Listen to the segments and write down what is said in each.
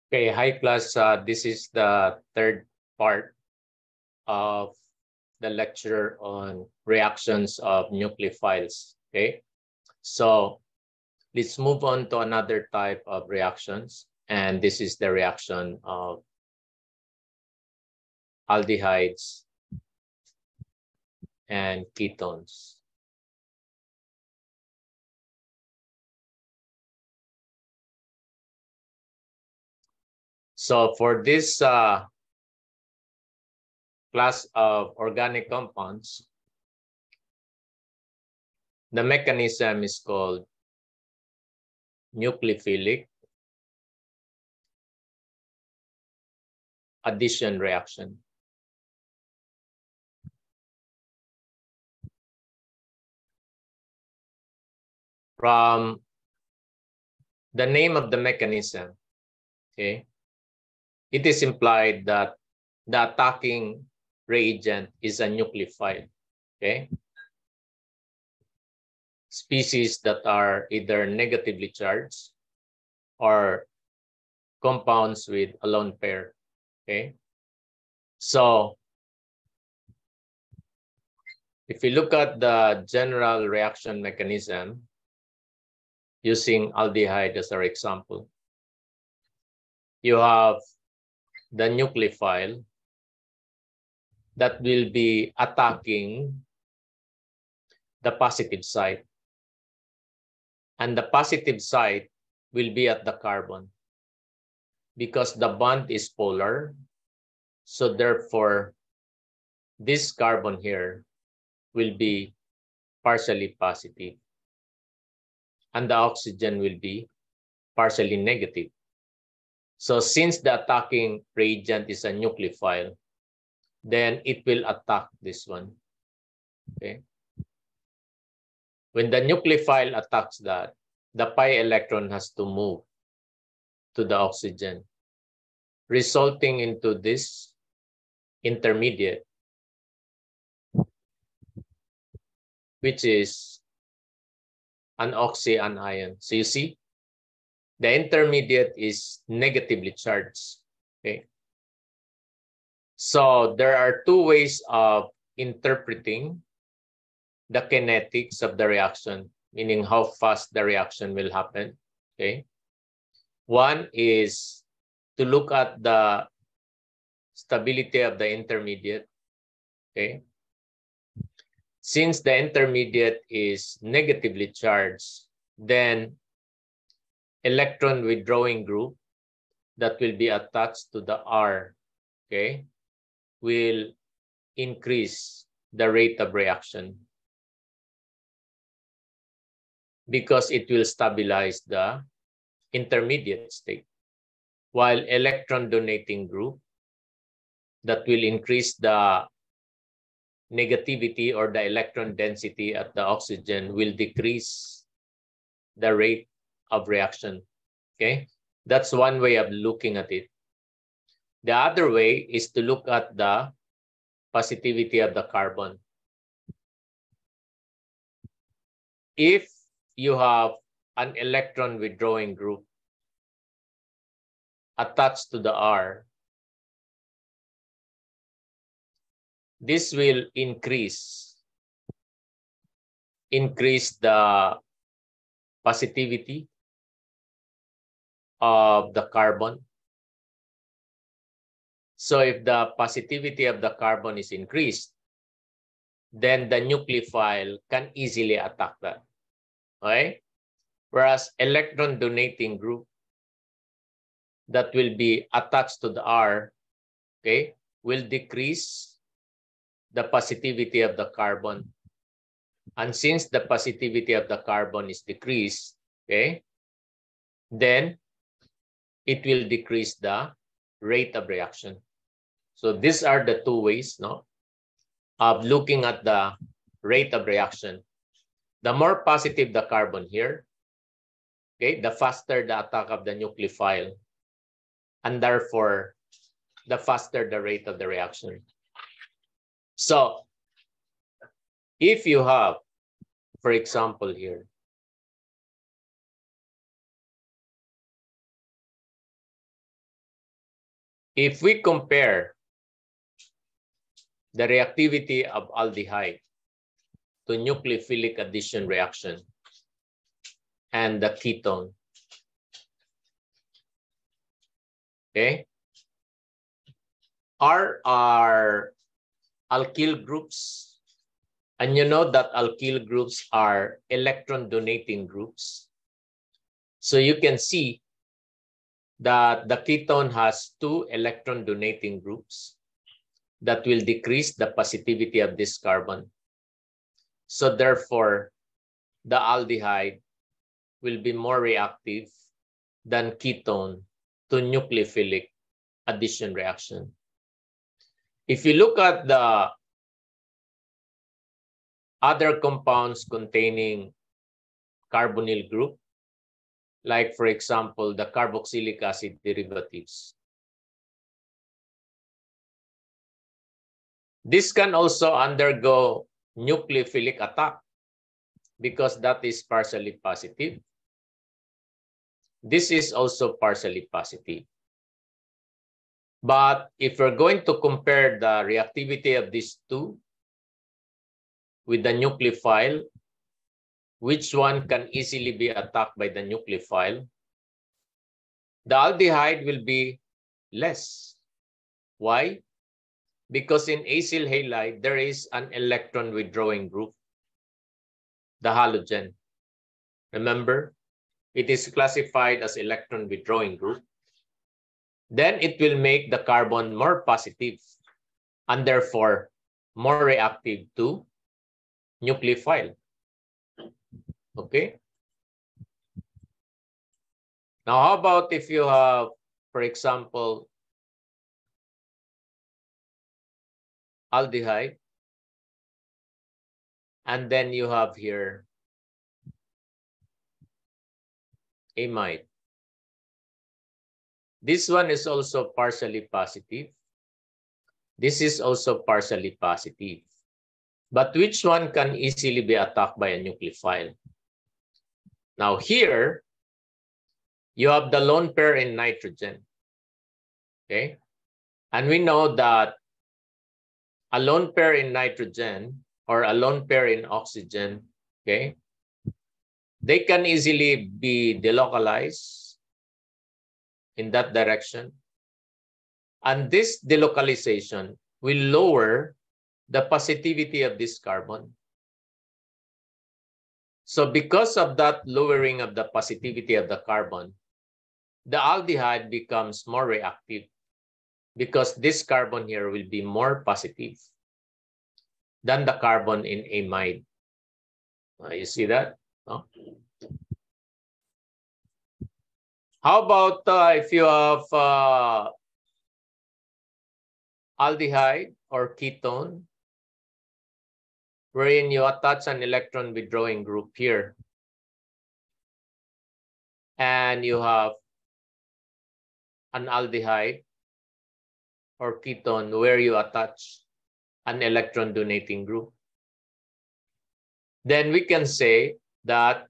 Okay, hi class. This is the third part of the lecture on reactions of nucleophiles. Okay, so let's move on to another type of reactions. And this is the reaction of aldehydes and ketones. So for this class of organic compounds, the mechanism is called nucleophilic addition reaction. From the name of the mechanism, okay, it is implied that the attacking reagent is a nucleophile, okay? Species that are either negatively charged or compounds with a lone pair, okay? So if you look at the general reaction mechanism, using aldehyde as our example, you have the nucleophile that will be attacking the positive site. And the positive site will be at the carbon because the bond is polar. So therefore, this carbon here will be partially positive and the oxygen will be partially negative. So since the attacking reagent is a nucleophile, then it will attack this one. Okay. When the nucleophile attacks that, the pi electron has to move to the oxygen, resulting into this intermediate, which is an oxyanion. So you see, the intermediate is negatively charged. Okay. So there are two ways of interpreting the kinetics of the reaction, meaning how fast the reaction will happen. Okay. One is to look at the stability of the intermediate. Okay. Since the intermediate is negatively charged, then electron withdrawing group that will be attached to the R, okay, will increase the rate of reaction because it will stabilize the intermediate state. While electron donating group that will increase the negativity or the electron density at the oxygen will decrease the rate of reaction. Okay, that's one way of looking at it. The other way is to look at the positivity of the carbon. If you have an electron withdrawing group attached to the R, this will increase the positivity of the carbon. So if the positivity of the carbon is increased, then the nucleophile can easily attack that. Okay? Whereas electron donating group that will be attached to the R, okay, will decrease the positivity of the carbon. And since the positivity of the carbon is decreased, okay, then it will decrease the rate of reaction. So these are the two ways, no, of looking at the rate of reaction. The more positive the carbon here, okay, the faster the attack of the nucleophile, and therefore the faster the rate of the reaction. So if you have, for example, here, If we compare the reactivity of aldehyde to nucleophilic addition reaction and the ketone, okay, are our alkyl groups, and you know that alkyl groups are electron donating groups. So you can see that the ketone has 2 electron donating groups that will decrease the positivity of this carbon. So therefore, the aldehyde will be more reactive than ketone to nucleophilic addition reaction. If you look at the other compounds containing carbonyl group, like for example, the carboxylic acid derivatives, this can also undergo nucleophilic attack because that is partially positive. This is also partially positive. But if we're going to compare the reactivity of these two with the nucleophile, which one can easily be attacked by the nucleophile, the aldehyde will be less. Why? Because in acyl halide, there is an electron withdrawing group, the halogen. Remember, it is classified as electron withdrawing group. Then it will make the carbon more positive and therefore more reactive to nucleophile. Okay. Now, how about if you have, for example, aldehyde, and then you have here amide. This one is also partially positive. This is also partially positive. But which one can easily be attacked by a nucleophile? Now here, you have the lone pair in nitrogen. Okay. And we know that a lone pair in nitrogen or a lone pair in oxygen, okay, they can easily be delocalized in that direction. And this delocalization will lower the positivity of this carbon. So because of that lowering of the positivity of the carbon, the aldehyde becomes more reactive because this carbon here will be more positive than the carbon in amide. You see that? No? How about if you have aldehyde or ketone, wherein you attach an electron withdrawing group here, and you have an aldehyde or ketone where you attach an electron donating group, then we can say that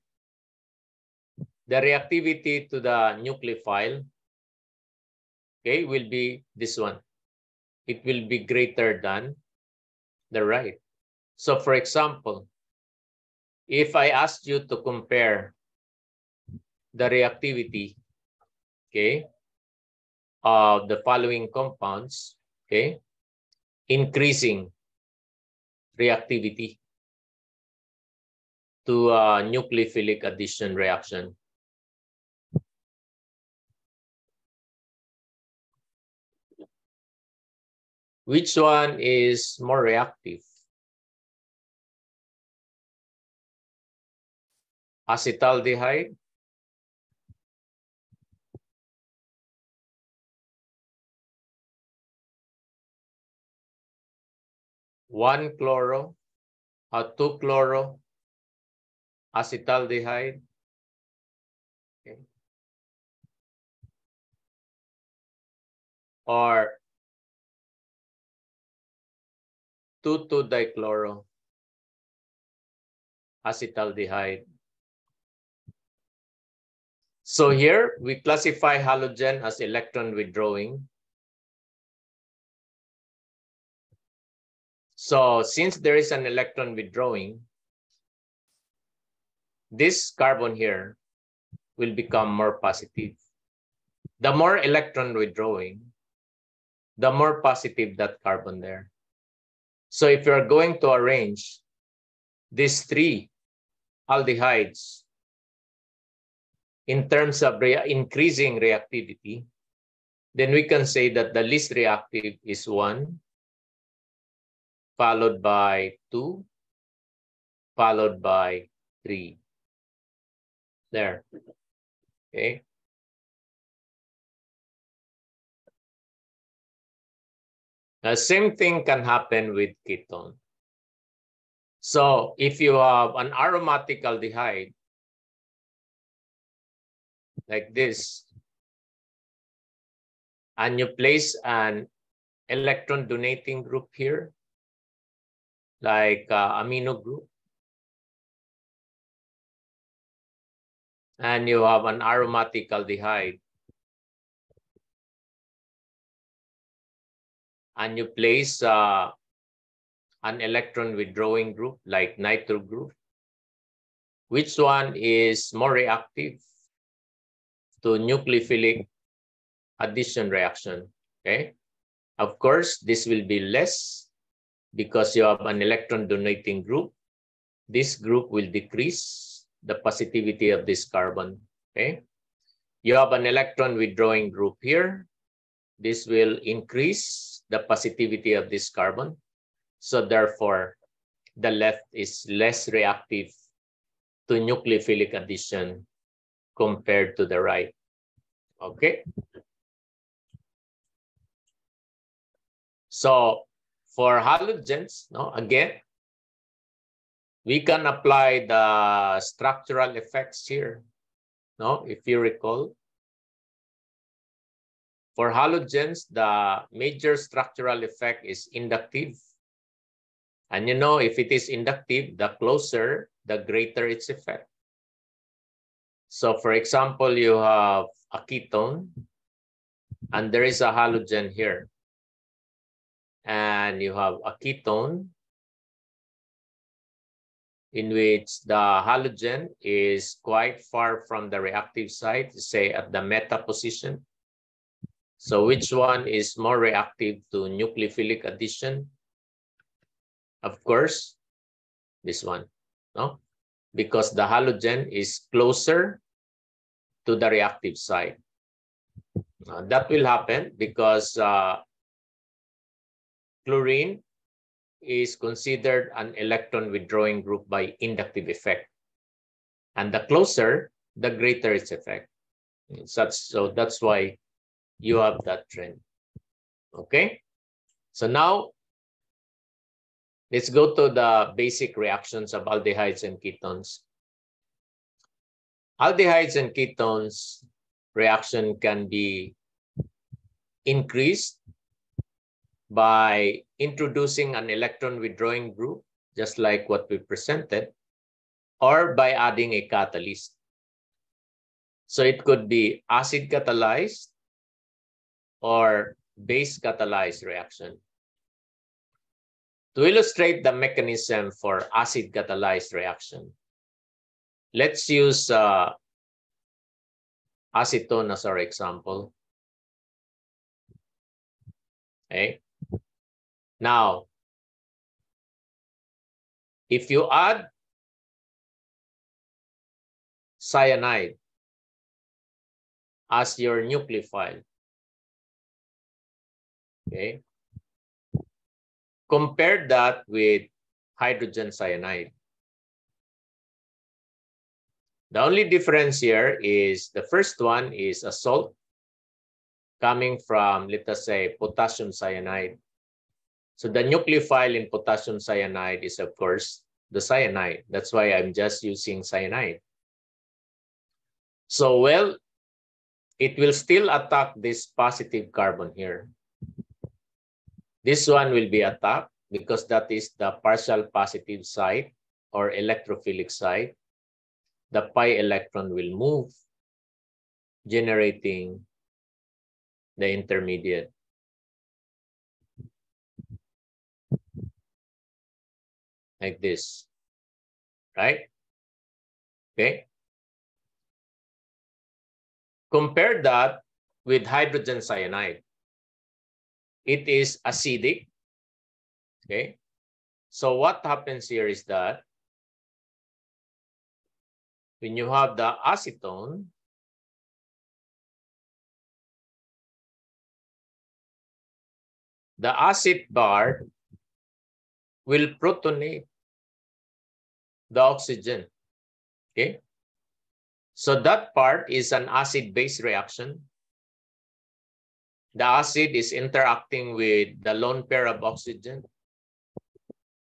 the reactivity to the nucleophile, okay, will be this one. It will be greater than the right. So for example, if I asked you to compare the reactivity, okay, of the following compounds, okay, increasing reactivity to a nucleophilic addition reaction. Which one is more reactive? Acetaldehyde one chloro or 2 chloro acetaldehyde, okay, or 2,2-dichloro acetaldehyde. So here we classify halogen as electron withdrawing So since there is an electron withdrawing, this carbon here will become more positive. The more electron withdrawing, the more positive that carbon there. So if you're going to arrange these three aldehydes in terms of increasing reactivity, then we can say that the least reactive is 1, followed by 2, followed by 3. There. Okay. The same thing can happen with ketone. So if you have an aromatic aldehyde like this, and you place an electron donating group here, like amino group, and you have an aromatic aldehyde, and you place an electron withdrawing group like nitro group, which one is more reactive to nucleophilic addition reaction? Okay. Of course, this will be less because you have an electron donating group. This group will decrease the positivity of this carbon. Okay. You have an electron withdrawing group here. This will increase the positivity of this carbon. So therefore, the left is less reactive to nucleophilic addition compared to the right. Okay. So for halogens, no, again, we can apply the structural effects here. No, if you recall, for halogens, the major structural effect is inductive. And you know, if it is inductive, the closer, the greater its effect. So for example, you have a ketone, and there is a halogen here. And you have a ketone in which the halogen is quite far from the reactive site, say at the meta position. So which one is more reactive to nucleophilic addition? Of course, this one, no? Because the halogen is closer to the reactive site. That will happen because chlorine is considered an electron withdrawing group by inductive effect. And the closer, the greater its effect. So that's why you have that trend. Okay? So now, let's go to the basic reactions of aldehydes and ketones. Aldehydes and ketones reaction can be increased by introducing an electron withdrawing group, just like what we presented, or by adding a catalyst. So it could be acid catalyzed or base catalyzed reaction. To illustrate the mechanism for acid catalyzed reaction, let's use acetone as our example. Okay. Now, if you add cyanide as your nucleophile, okay, compare that with hydrogen cyanide. The only difference here is the first one is a salt coming from, let us say, potassium cyanide. So the nucleophile in potassium cyanide is, of course, the cyanide. That's why I'm just using cyanide. So, well, it will still attack this positive carbon here. This one will be attacked because that is the partial positive site or electrophilic site. The pi electron will move, generating the intermediate. like this, right? Okay. Compare that with hydrogen cyanide. It is acidic. Okay. So what happens here is that when you have the acetone, the acid bar will protonate the oxygen. Okay. So that part is an acid-base reaction. The acid is interacting with the lone pair of oxygen.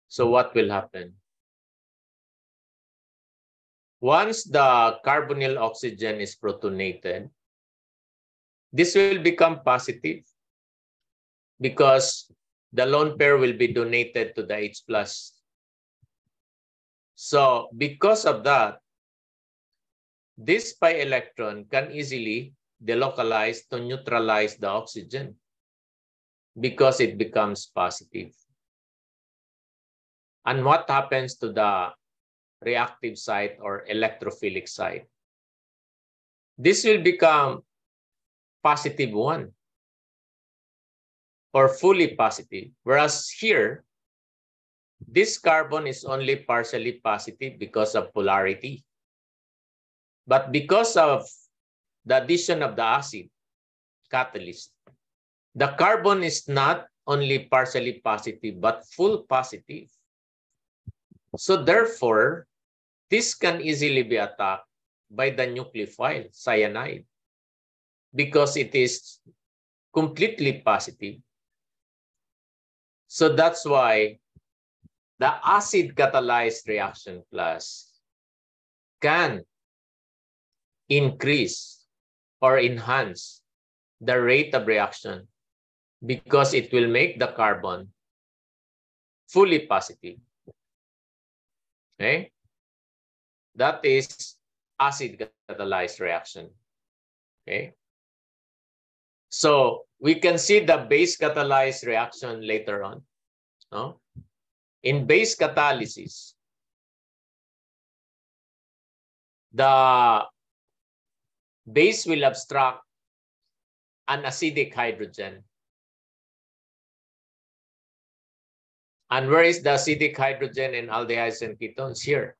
So what will happen? Once the carbonyl oxygen is protonated, this will become positive because the lone pair will be donated to the H+. So because of that, this pi electron can easily delocalize to neutralize the oxygen because it becomes positive. And what happens to the reactive site or electrophilic site? This will become +1 or fully positive, whereas here, this carbon is only partially positive because of polarity. But because of the addition of the acid catalyst, the carbon is not only partially positive, but full positive. So therefore, this can easily be attacked by the nucleophile cyanide because it is completely positive. So that's why the acid catalyzed reaction class can increase or enhance the rate of reaction because it will make the carbon fully positive. Okay? That is acid catalyzed reaction. Okay? So we can see the base catalyzed reaction later on. No? In base catalysis, the base will abstract an acidic hydrogen. And where is the acidic hydrogen in aldehydes and ketones? Here.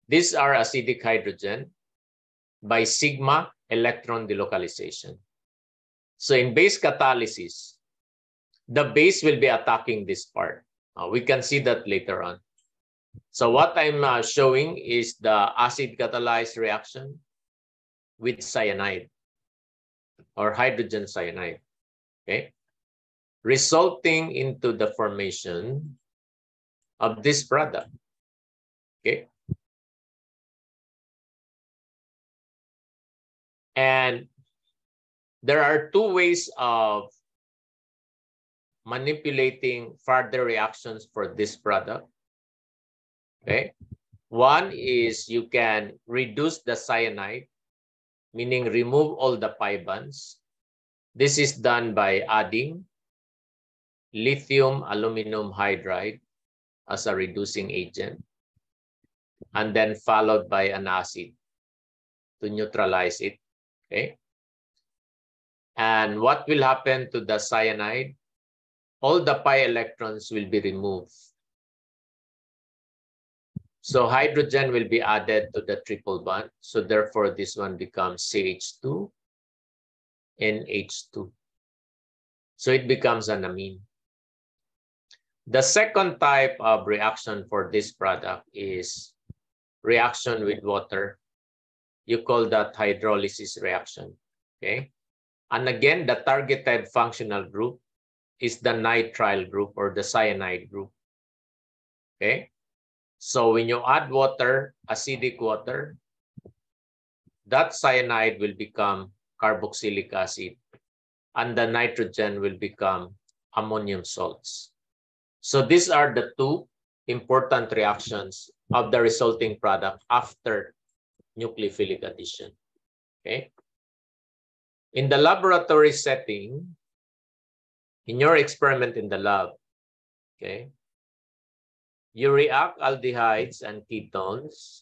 These are acidic hydrogen by sigma electron delocalization. So in base catalysis, the base will be attacking this part. We can see that later on. So what I'm showing is the acid catalyzed reaction with cyanide or hydrogen cyanide, okay? Resulting into the formation of this product, okay? And there are two ways of manipulating further reactions for this product, okay? One is you can reduce the cyanide, meaning remove all the pi bonds. This is done by adding lithium aluminum hydride as a reducing agent, and then followed by an acid to neutralize it, okay? And what will happen to the cyanide? All the pi electrons will be removed. So hydrogen will be added to the triple bond. So therefore, this one becomes CH2 and H2. So it becomes an amine. The second type of reaction for this product is reaction with water. You call that hydrolysis reaction, okay? And again, the targeted functional group is the nitrile group or the cyanide group, okay? So when you add water, acidic water, that cyanide will become carboxylic acid and the nitrogen will become ammonium salts. So these are the two important reactions of the resulting product after nucleophilic addition, okay? In the laboratory setting, in your experiment in the lab, okay, you react aldehydes and ketones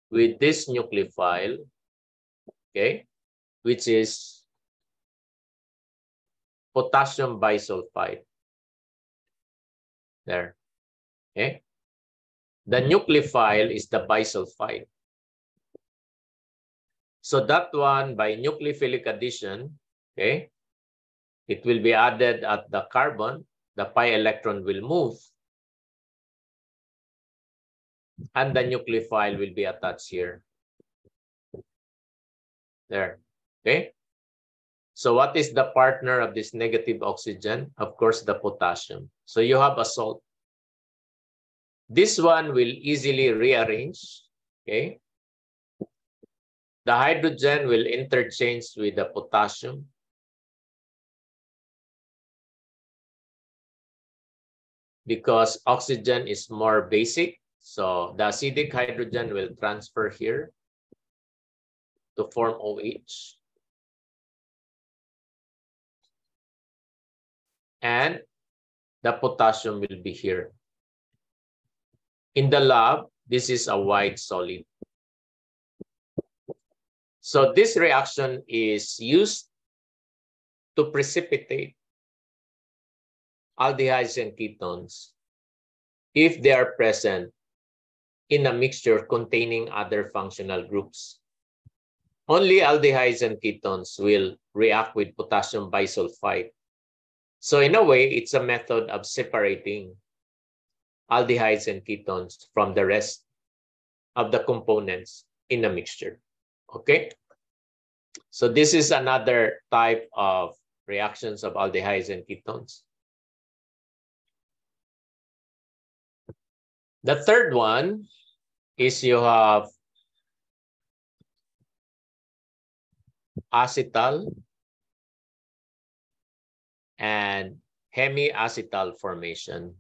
with this nucleophile, okay, which is potassium bisulfite. There, okay. The nucleophile is the bisulfite. So that one, by nucleophilic addition, okay, it will be added at the carbon, the pi electron will move, and the nucleophile will be attached here. There, okay? So what is the partner of this negative oxygen? Of course, the potassium. So you have a salt. This one will easily rearrange, okay? The hydrogen will interchange with the potassium. Because oxygen is more basic, so the acidic hydrogen will transfer here to form OH. And the potassium will be here. In the lab, this is a white solid. So this reaction is used to precipitate aldehydes and ketones if they are present in a mixture containing other functional groups. Only aldehydes and ketones will react with potassium bisulfite. So in a way, it's a method of separating aldehydes and ketones from the rest of the components in a mixture. Okay? So this is another type of reactions of aldehydes and ketones. The third one is you have acetal and hemiacetal formation.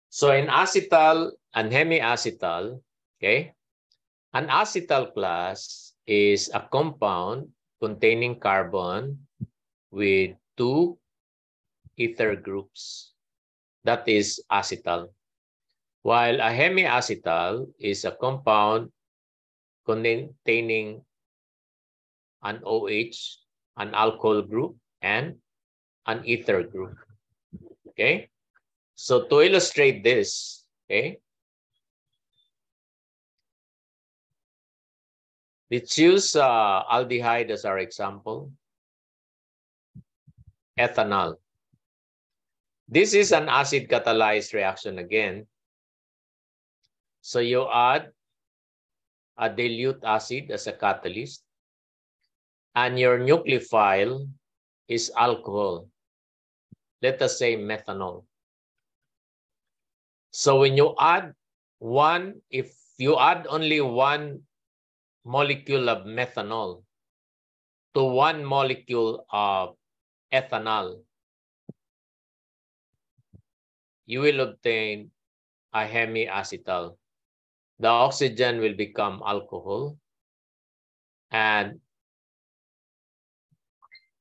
So in acetal and hemiacetal, okay, an acetal class is a compound containing carbon with two ether groups. That is acetal. While a hemiacetal is a compound containing an OH, an alcohol group, and an ether group. Okay? So to illustrate this, okay, let's use aldehyde as our example. Ethanol. This is an acid catalyzed reaction again. So you add a dilute acid as a catalyst, and your nucleophile is alcohol. Let us say methanol. So when you add one, if you add only one molecule of methanol to one molecule of ethanol, you will obtain a hemiacetal. The oxygen will become alcohol, and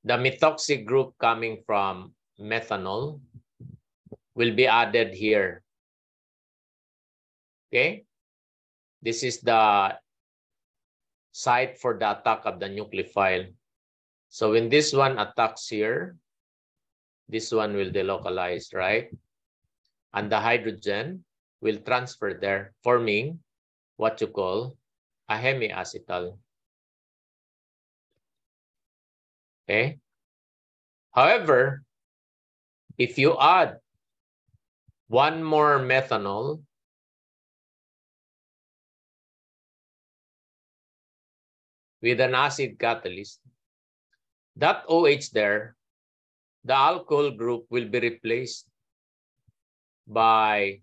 the methoxy group coming from methanol will be added here. Okay? This is the site for the attack of the nucleophile. So when this one attacks here, this one will delocalize, right? And the hydrogen will transfer there, forming what you call a hemiacetal. Okay? However, if you add one more methanol, with an acid catalyst, that OH there, the alcohol group will be replaced by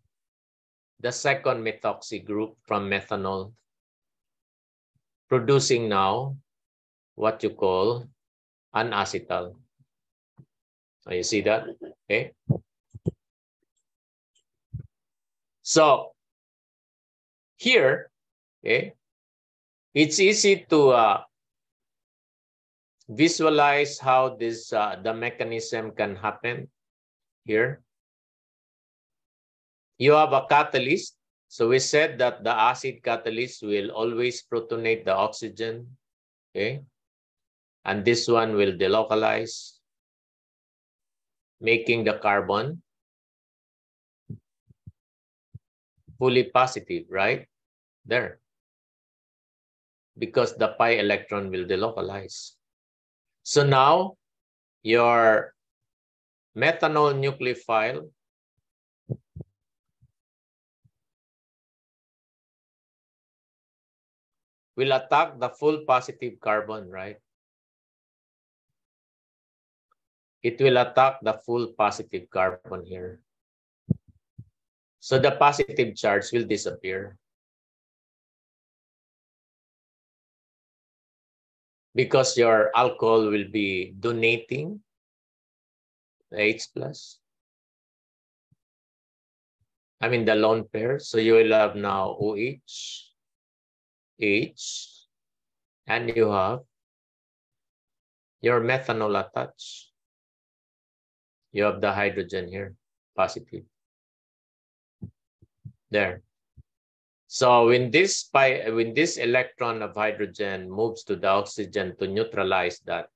the second methoxy group from methanol, producing now what you call an acetal. So you see that? Okay. So here, Okay, it's easy to visualize how this the mechanism can happen here. You have a catalyst. So we said that the acid catalyst will always protonate the oxygen. Okay, and this one will delocalize, making the carbon fully positive, right? There. Because the pi electron will delocalize. So now your methanol nucleophile will attack the full positive carbon, right? It will attack the full positive carbon here. So the positive charge will disappear. Because your alcohol will be donating the H plus. I mean the lone pair. So you will have now OH, H, and you have your methanol attached. You have the hydrogen here, positive. There. So when this electron of hydrogen moves to the oxygen to neutralize that,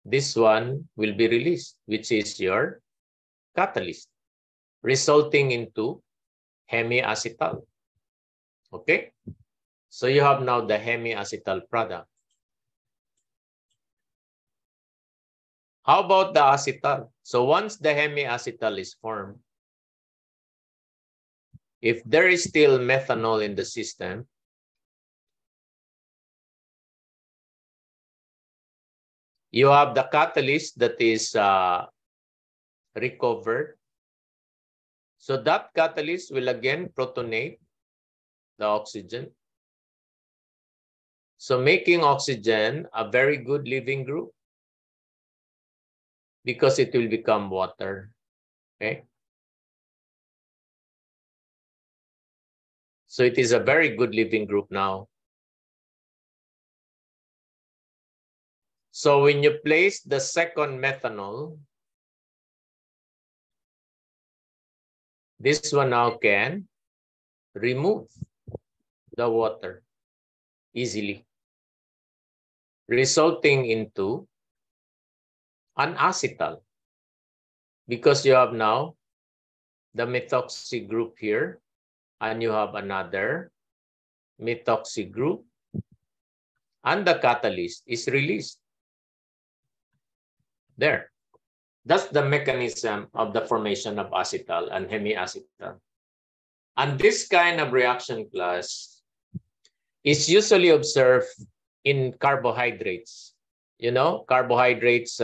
this one will be released, which is your catalyst, resulting into hemiacetal. Okay? So you have now the hemiacetal product. How about the acetal? So once the hemiacetal is formed, if there is still methanol in the system, you have the catalyst that is recovered. So that catalyst will again protonate the oxygen. So making oxygen a very good living group because it will become water. Okay. So it is a very good living group now. So when you place the second methanol, this one now can remove the water easily, resulting into an acetal because you have now the methoxy group here and you have another methoxy group and the catalyst is released. There. That's the mechanism of the formation of acetal and hemiacetal. And this kind of reaction class is usually observed in carbohydrates. You know, carbohydrates,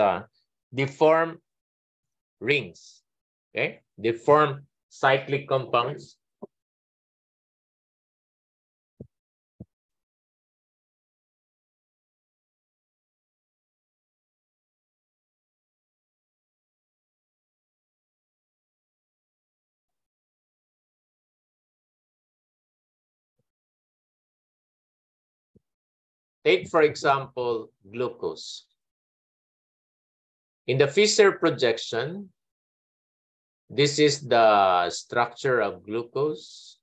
they form rings, okay? They form cyclic compounds. Take, for example, glucose. In the Fischer projection, this is the structure of glucose.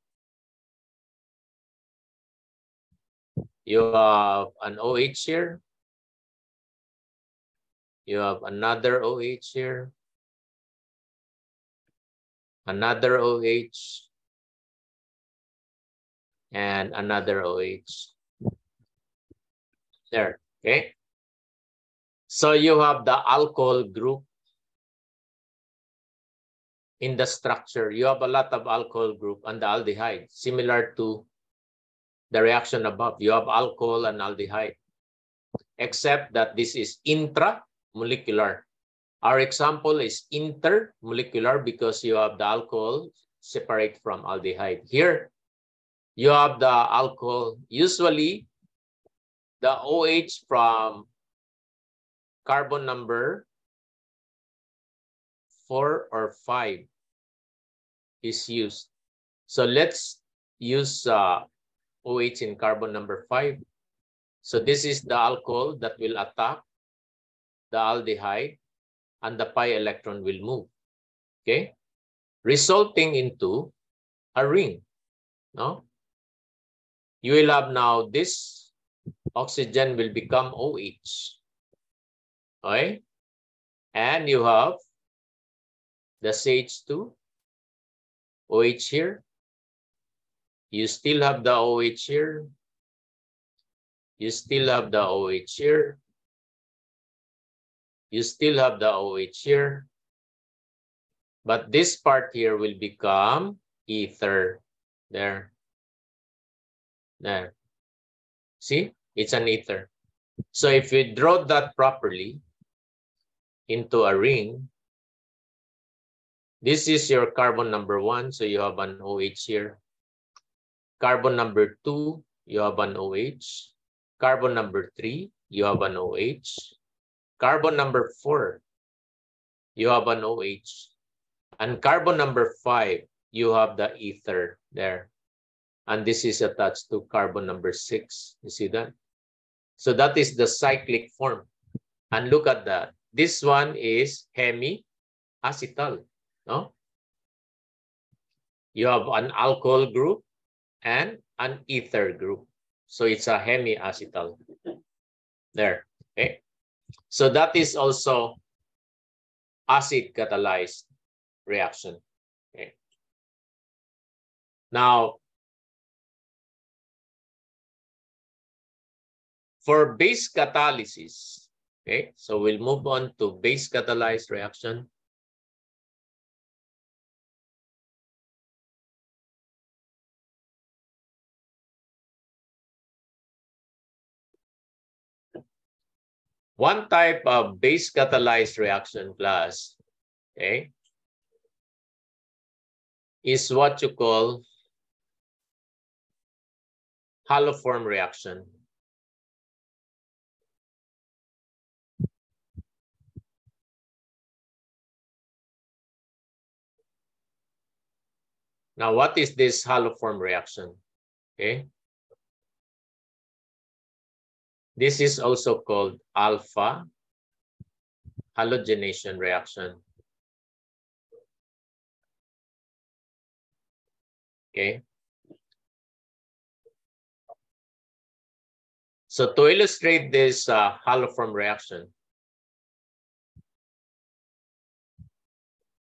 You have an OH here. You have another OH here. Another OH. And another OH. There, okay? So you have the alcohol group in the structure. You have a lot of alcohol group and the aldehyde, similar to the reaction above. You have alcohol and aldehyde, except that this is intramolecular. Our example is intermolecular because you have the alcohol separate from aldehyde. Here, you have the alcohol, usually the OH from carbon number 4 or 5 is used. So let's use OH in carbon number 5. So this is the alcohol that will attack the aldehyde, and the pi electron will move, okay? Resulting into a ring, no? You will have now this oxygen will become OH, okay? And you have the CH2, OH here. You still have the OH here. You still have the OH here. You still have the OH here. But this part here will become ether. There. There. See? It's an ether. So if we draw that properly into a ring, this is your carbon number 1. So you have an OH here. Carbon number 2, you have an OH. Carbon number 3, you have an OH. Carbon number 4, you have an OH. And carbon number 5, you have the ether there. And this is attached to carbon number 6. You see that? So that is the cyclic form. And look at that. This one is hemiacetal. No? You have an alcohol group and an ether group. So it's a hemiacetal. There. Okay. So that is also acid catalyzed reaction. Okay. Now, for base catalysis, okay, so we'll move on to base catalyzed reaction. One type of base catalyzed reaction class, okay, is what you call haloform reaction. Now, what is this haloform reaction? Okay. This is also called alpha halogenation reaction. Okay. So to illustrate this haloform reaction,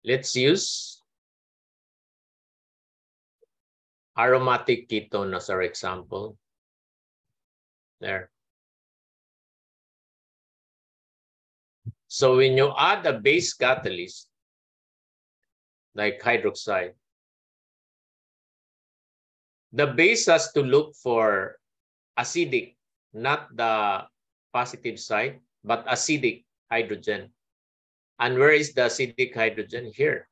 let's use aromatic ketone as our example. There. So when you add a base catalyst, like hydroxide, the base has to look for acidic, not the positive side, but acidic hydrogen. And where is the acidic hydrogen? Here.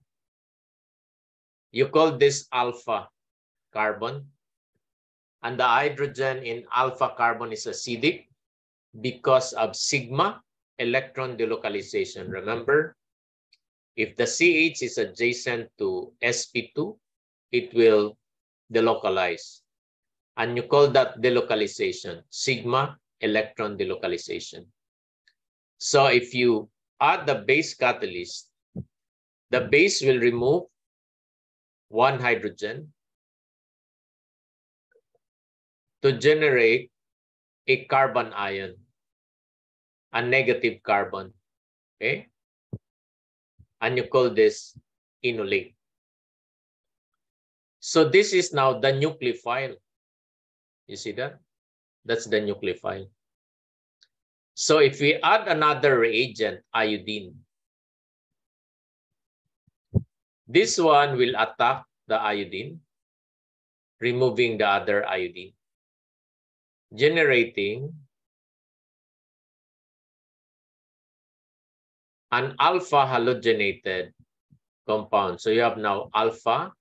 You call this alpha carbon. And the hydrogen in alpha carbon is acidic because of sigma electron delocalization. Remember, if the CH is adjacent to sp2, it will delocalize. And you call that delocalization, sigma electron delocalization. So if you add the base catalyst, the base will remove one hydrogen to generate a carbon ion, a negative carbon, okay? And you call this enolate. So this is now the nucleophile. You see that? That's the nucleophile. So if we add another reagent, iodine, this one will attack the iodine, removing the other iodine, generating an alpha halogenated compound. So you have now alpha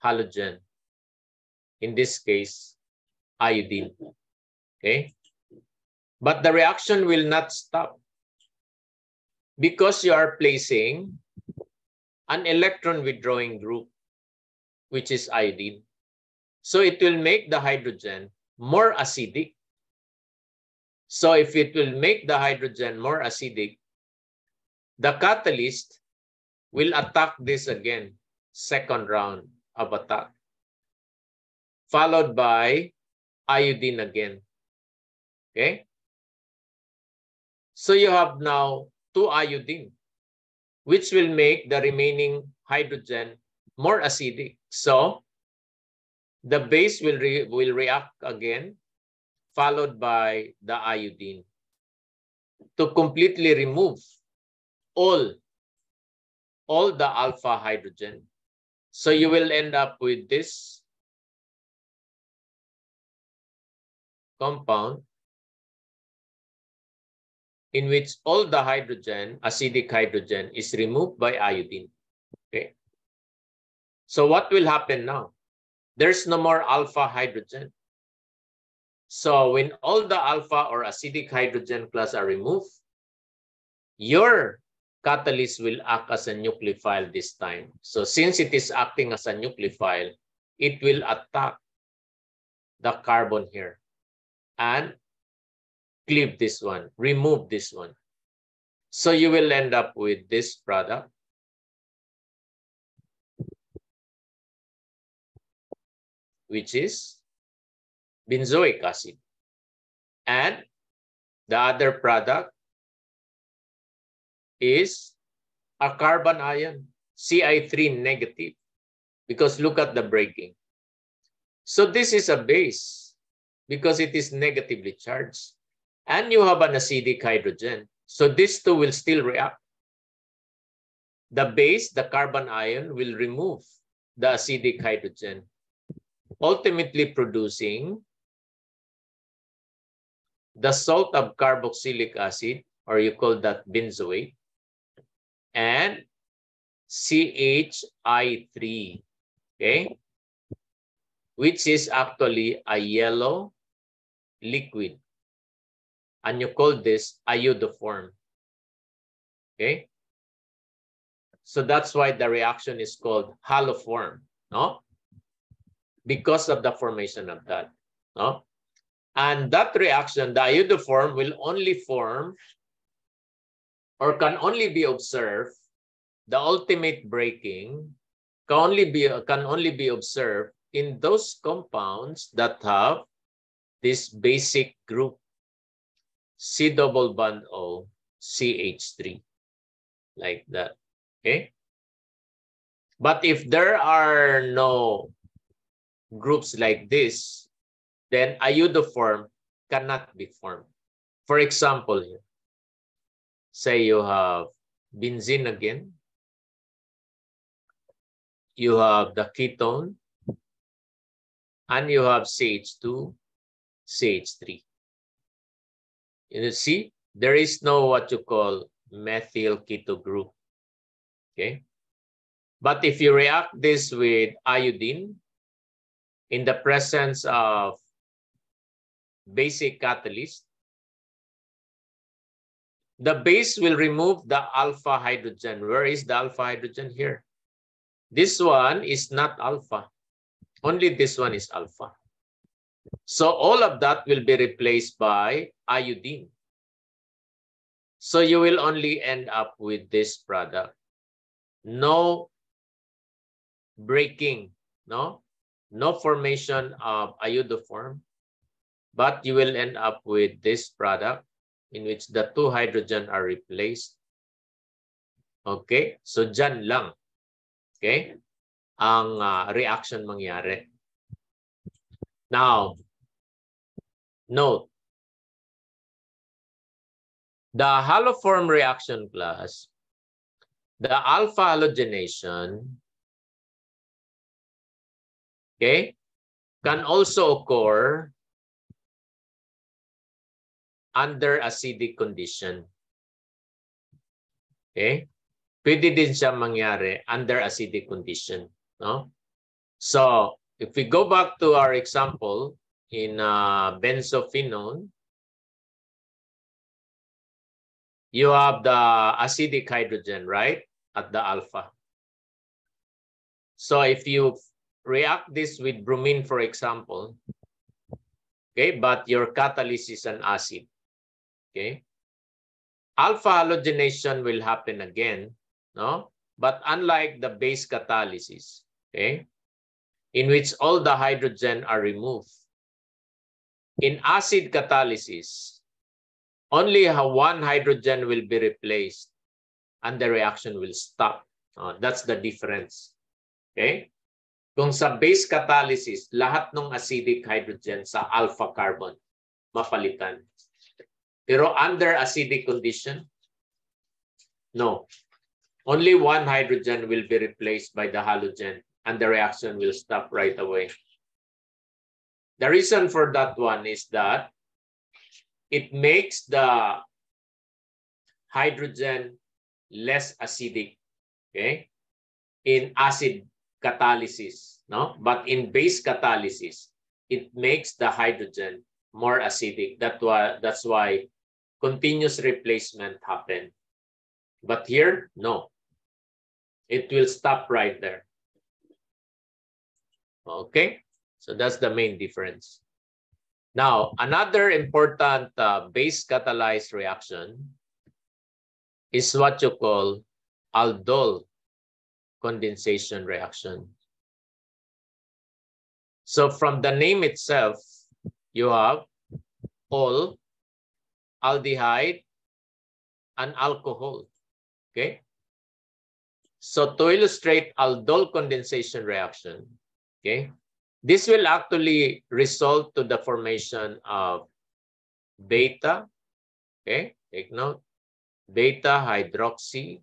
halogen, in this case, iodine, okay? But the reaction will not stop because you are placing an electron withdrawing group, which is iodine. So it will make the hydrogen more acidic. So if it will make the hydrogen more acidic, the catalyst will attack this again, second round of attack, followed by iodine again. Okay? So you have now 2 iodine, which will make the remaining hydrogen more acidic. So the base will react again, followed by the iodine to completely remove all the alpha hydrogen. So you will end up with this compound in which all the hydrogen, acidic hydrogen, is removed by iodine. Okay. So what will happen now? There's no more alpha hydrogen. So when all the alpha or acidic hydrogen plus are removed, your catalyst will act as a nucleophile this time. So since it is acting as a nucleophile, it will attack the carbon here and cleave this one, remove this one. So you will end up with this product, which is benzoic acid. And the other product is a carbon ion, Ci3 negative, because look at the breaking. So this is a base because it is negatively charged. And you have an acidic hydrogen. So these two will still react. The base, the carbon ion, will remove the acidic hydrogen, ultimately producing the salt of carboxylic acid, or you call that benzoate, and CHI3, okay, which is actually a yellow liquid. And you call this iodoform, okay? So that's why the reaction is called haloform, no? Because of the formation of that, no? And that reaction, the iodoform, will only form or can only be observed, the ultimate breaking can only be observed in those compounds that have this basic group, C double bond O, CH3, like that, okay? But if there are no groups like this, then iodoform cannot be formed. For example, here, say you have benzene again, you have the ketone, and you have CH2, CH3. You see, there is no what you call methyl keto group, okay? But if you react this with iodine in the presence of basic catalyst, the base will remove the alpha hydrogen. Where is the alpha hydrogen? Here. This one is not alpha. Only this one is alpha. So all of that will be replaced by iodine. So you will only end up with this product. No breaking, no formation of iodoform, but you will end up with this product in which the 2 hydrogen are replaced. Okay, so dyan lang, okay, ang reaction mangyari. Now, note, the haloform reaction class, the alpha halogenation, okay, can also occur under acidic condition. Okay? Pwede din siya mangyari under acidic condition, no? So, if we go back to our example in benzophenone, you have the acidic hydrogen, right, at the alpha. So if you react this with bromine, for example, okay, but your catalyst is an acid, okay, alpha halogenation will happen again, no? But unlike the base catalysis, okay, in which all the hydrogen are removed, in acid catalysis, only one hydrogen will be replaced and the reaction will stop. That's the difference, okay? Kung sa base catalysis, lahat ng acidic hydrogen sa alpha carbon mapalitan. Pero under acidic condition, no. Only one hydrogen will be replaced by the halogen and the reaction will stop right away. The reason for that one is that it makes the hydrogen less acidic, okay, in acid catalysis, no? But in base catalysis, it makes the hydrogen more acidic. That's why continuous replacement happen. But here, no. It will stop right there. Okay, so that's the main difference. Now, another important base catalyzed reaction is what you call aldol condensation reaction. So from the name itself, you have ol, aldehyde, and alcohol, okay? So to illustrate aldol condensation reaction, okay, this will actually result to the formation of beta, okay, take note, beta hydroxy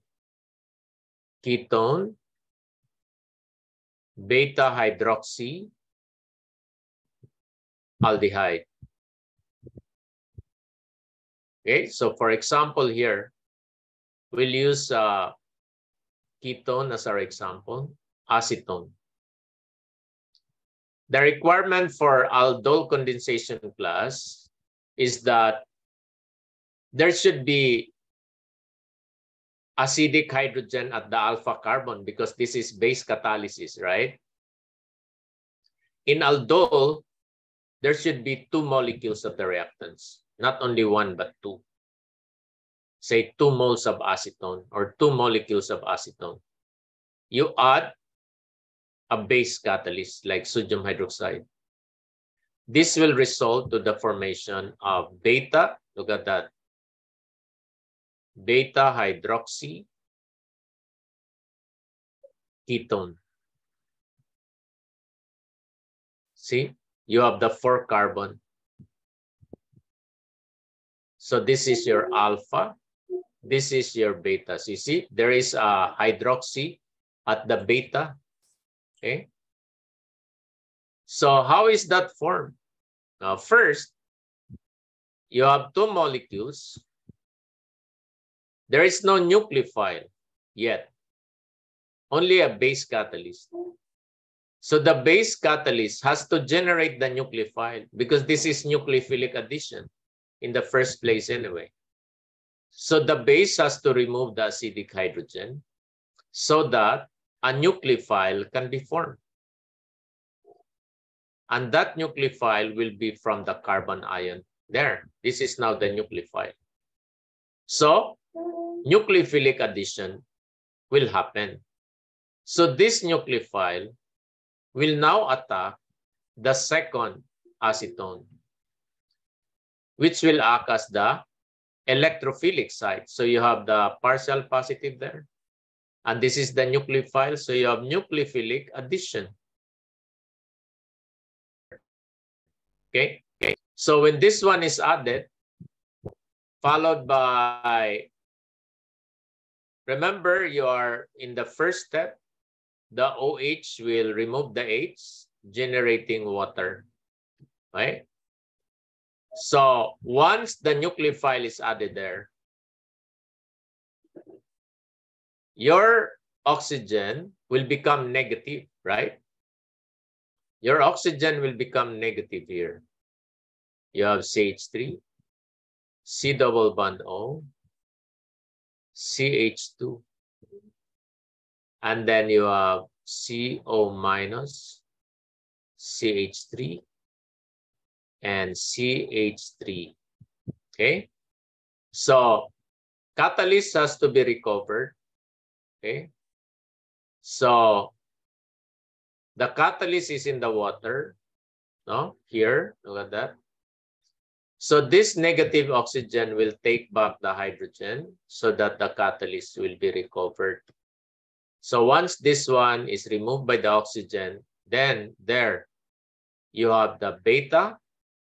ketone, beta hydroxy aldehyde. Okay, so for example here, we'll use ketone as our example, acetone. The requirement for aldol condensation class is that there should be acidic hydrogen at the alpha carbon because this is base catalysis, right? In aldol, there should be 2 molecules of the reactants, not only 1 but 2. Say 2 moles of acetone or 2 molecules of acetone. You add a base catalyst like sodium hydroxide. This will result to the formation of beta, look at that, beta hydroxy ketone. See, you have the 4 carbon. So this is your alpha, this is your beta. So you see, there is a hydroxy at the beta, okay? So how is that formed? Now, first, you have 2 molecules. There is no nucleophile yet, only a base catalyst. So the base catalyst has to generate the nucleophile because this is nucleophilic addition in the first place anyway. So the base has to remove the acidic hydrogen so that a nucleophile can be formed. And that nucleophile will be from the carbon ion there. This is now the nucleophile. So nucleophilic addition will happen. So this nucleophile will now attack the second acetone, which will act as the electrophilic site. So you have the partial positive there. And this is the nucleophile. So you have nucleophilic addition. Okay. So when this one is added, followed by, remember you are in the first step, the OH will remove the H, generating water, right? So once the nucleophile is added there, your oxygen will become negative, right? Your oxygen will become negative here. You have CH3, C double bond O, CH2, and then you have CO minus CH3, and CH3. Okay? So, catalyst has to be recovered. Okay? So, the catalyst is in the water. No? Here, look at that. So, this negative oxygen will take back the hydrogen so that the catalyst will be recovered. So, once this one is removed by the oxygen, then there you have the beta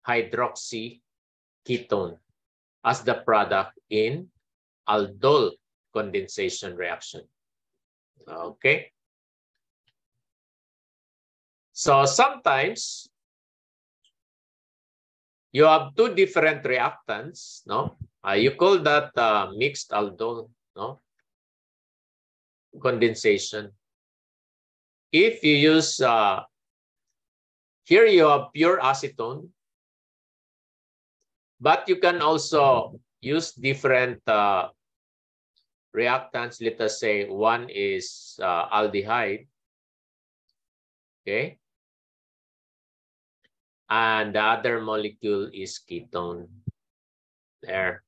hydroxy ketone as the product in aldol condensation reaction. Okay. So sometimes you have two different reactants, no? You call that mixed aldol, no? Condensation. If you use, here you have pure acetone, but you can also use different reactants. Let us say one is aldehyde, okay? And the other molecule is ketone. There.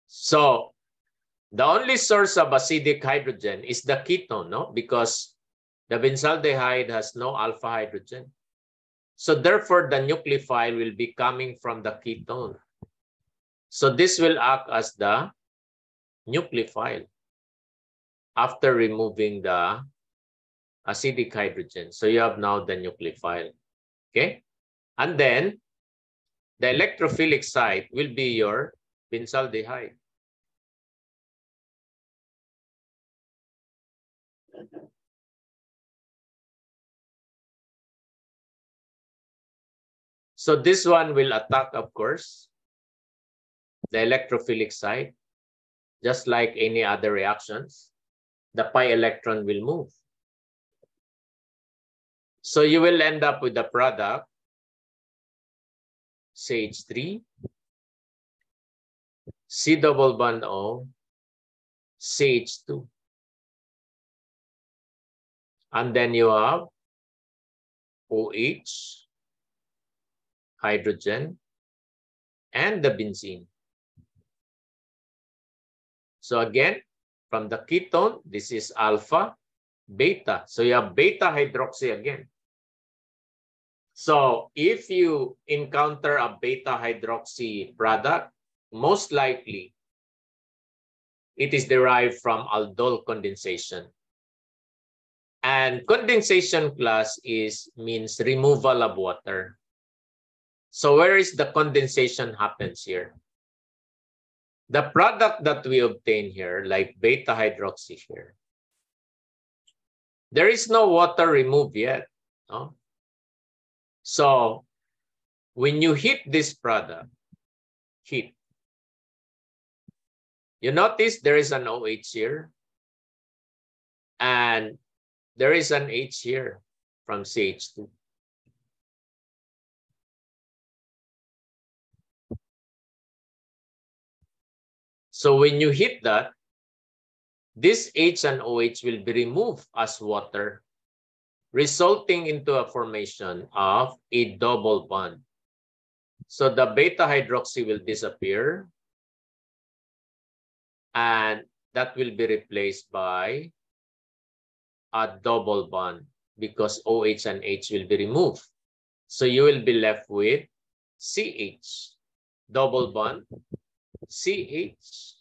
So the only source of acidic hydrogen is the ketone, no? Because the benzaldehyde has no alpha hydrogen. So therefore, the nucleophile will be coming from the ketone. So this will act as the nucleophile after removing the acidic hydrogen. So you have now the nucleophile, okay? And then the electrophilic site will be your benzaldehyde. So this one will attack, of course, the electrophilic site, just like any other reactions. The pi electron will move. So you will end up with the product CH3, C double bond O, CH2. And then you have OH, hydrogen, and the benzene. So again, from the ketone, this is alpha, beta. So you have beta hydroxy again. So if you encounter a beta hydroxy product, most likely it is derived from aldol condensation. And condensation class means removal of water. So where is the condensation happens here? The product that we obtain here, like beta hydroxy here, there is no water removed yet. No? So when you heat this product, heat, you notice there is an OH here, and there is an H here from CH2. So when you heat that, this H and OH will be removed as water, resulting into a formation of a double bond. So the beta hydroxy will disappear, and that will be replaced by a double bond because OH and H will be removed. So you will be left with CH, double bond, CH,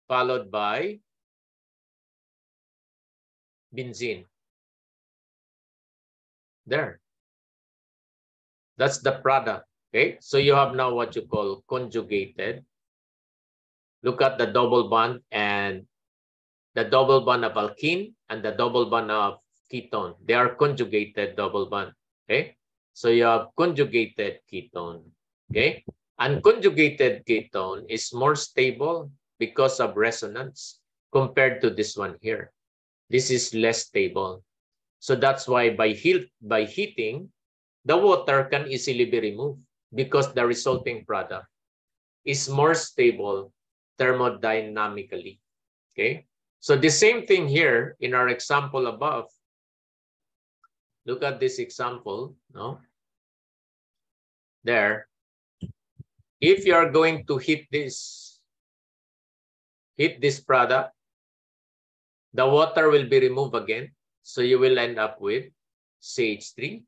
followed by benzene. There. That's the product. Okay. So you have now what you call conjugated. Look at the double bond and the double bond of alkene and the double bond of ketone. They are conjugated double bond. Okay. So you have conjugated ketone. Okay. And conjugated ketone is more stable because of resonance compared to this one here. This is less stable. So that's why by heating, the water can easily be removed because the resulting product is more stable thermodynamically. Okay. So the same thing here in our example above. Look at this example, no? There. If you are going to hit this product, the water will be removed again. So you will end up with CH3.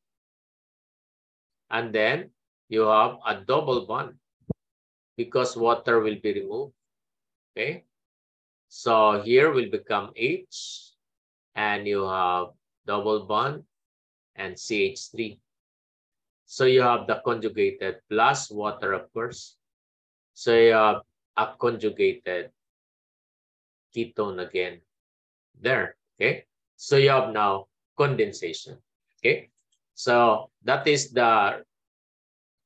And then you have a double bond because water will be removed. Okay. So here will become H and you have double bond and CH3. So you have the conjugated plus water, of course. So you have a conjugated ketone again there. Okay. So you have now condensation. Okay. So that is the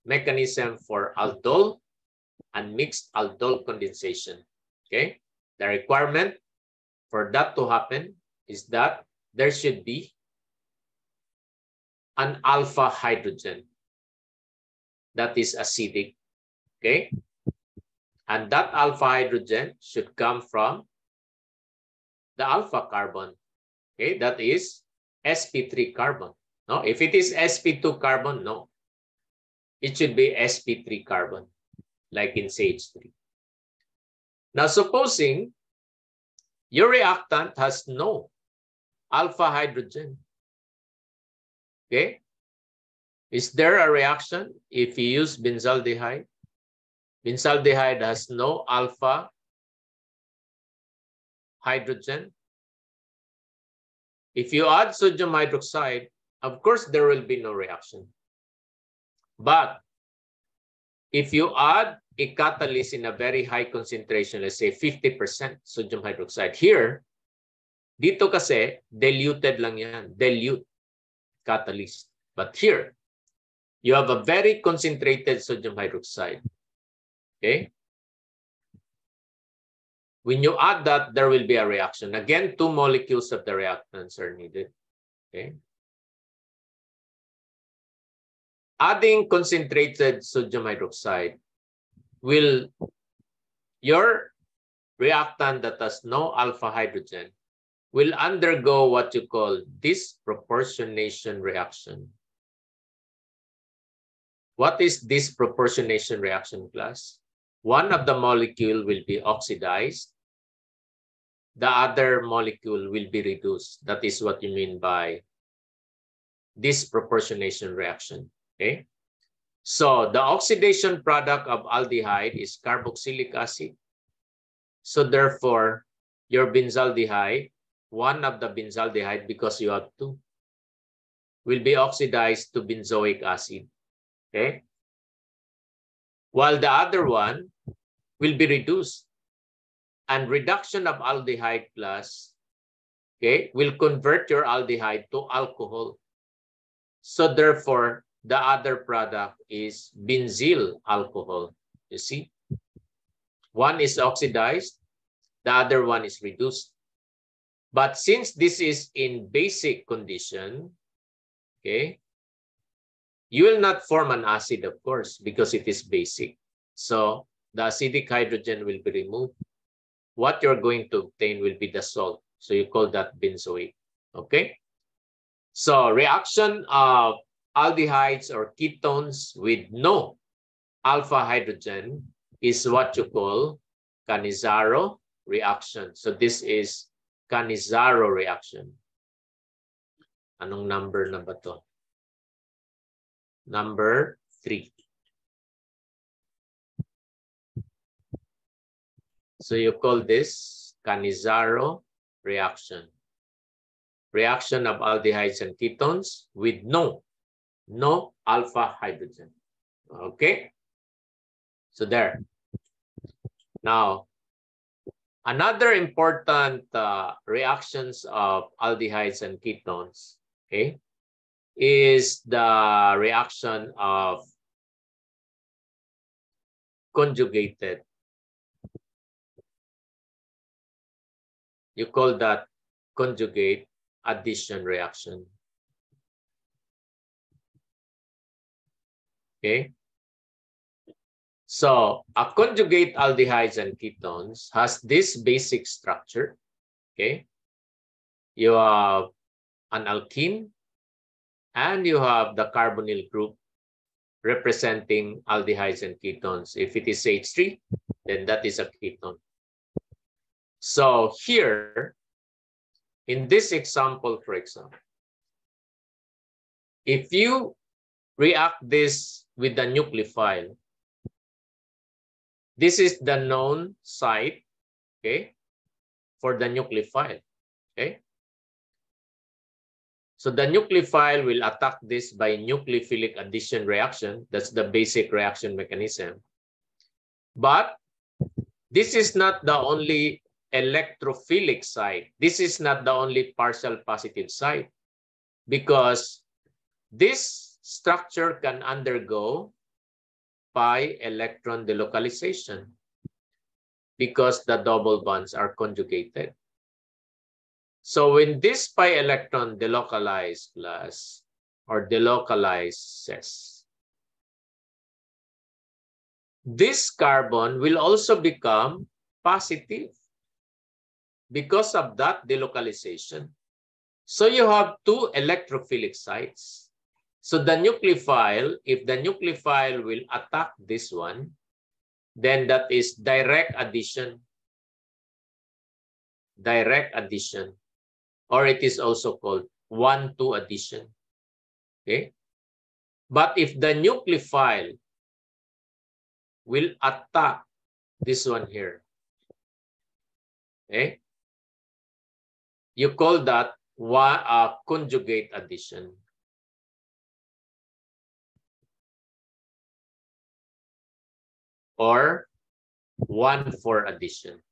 mechanism for aldol and mixed aldol condensation. Okay. The requirement for that to happen is that there should be an alpha hydrogen that is acidic. Okay. And that alpha hydrogen should come from the alpha carbon. Okay. That is sp3 carbon. No, if it is sp2 carbon, no. It should be sp3 carbon, like in CH3. Now, supposing your reactant has no alpha hydrogen, okay? Is there a reaction if you use benzaldehyde? Benzaldehyde has no alpha hydrogen. If you add sodium hydroxide, of course, there will be no reaction. But if you add a catalyst in a very high concentration, let's say 50% sodium hydroxide, here, dito kasi, diluted lang yan, dilute catalyst. But here, you have a very concentrated sodium hydroxide. Okay? When you add that, there will be a reaction. Again, 2 molecules of the reactants are needed. Okay? Adding concentrated sodium hydroxide will, your reactant that has no alpha hydrogen will undergo what you call disproportionation reaction. What is disproportionation reaction, class? One of the molecule will be oxidized. The other molecule will be reduced. That is what you mean by disproportionation reaction. Okay. So the oxidation product of aldehyde is carboxylic acid. So therefore, your benzaldehyde, one of the benzaldehyde, because you have 2, will be oxidized to benzoic acid. Okay. While the other one will be reduced. And reduction of aldehyde plus, okay, will convert your aldehyde to alcohol. So therefore, the other product is benzyl alcohol. You see? One is oxidized, the other one is reduced. But since this is in basic condition, okay, you will not form an acid, of course, because it is basic. So the acidic hydrogen will be removed. What you're going to obtain will be the salt. So you call that benzoate. Okay? So reaction of aldehydes or ketones with no alpha hydrogen is what you call Cannizzaro reaction. So this is Cannizzaro reaction. Anong number na ba to? Number 3. So you call this Cannizzaro reaction. Reaction of aldehydes and ketones with no alpha hydrogen. Okay? So there. Now, another important reactions of aldehydes and ketones, okay, is the reaction of conjugated. You call that conjugate addition reaction. Okay. So a conjugate aldehydes and ketones has this basic structure. Okay. You have an alkene, and you have the carbonyl group representing aldehydes and ketones. If it is H3, then that is a ketone. So here, in this example, for example, if you react this with the nucleophile, this is the known site, okay, for the nucleophile, okay? So the nucleophile will attack this by nucleophilic addition reaction. That's the basic reaction mechanism. But this is not the only electrophilic site. This is not the only partial positive site, because this structure can undergo pi electron delocalization because the double bonds are conjugated. So when this pi electron delocalizes or delocalizes, this carbon will also become positive because of that delocalization. So you have two electrophilic sites. So the nucleophile, if the nucleophile will attack this one, then that is direct addition. Direct addition. Or it is also called 1-2 addition. Okay? But if the nucleophile will attack this one here, okay, you call that conjugate addition. Or 1-4 addition.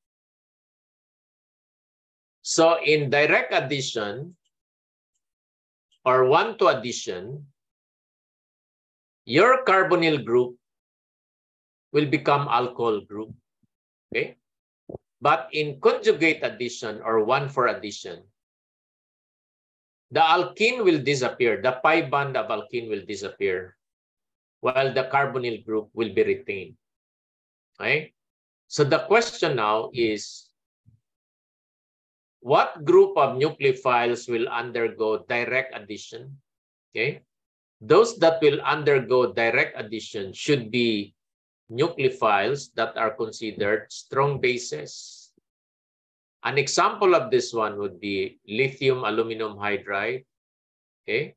So in direct addition or 1-2 addition, your carbonyl group will become alcohol group. Okay? But in conjugate addition or 1-4 addition, the alkene will disappear. The pi bond of alkene will disappear, while the carbonyl group will be retained. Okay? So the question now is, what group of nucleophiles will undergo direct addition? Okay? Those that will undergo direct addition should be nucleophiles that are considered strong bases. An example of this one would be lithium aluminum hydride. Okay?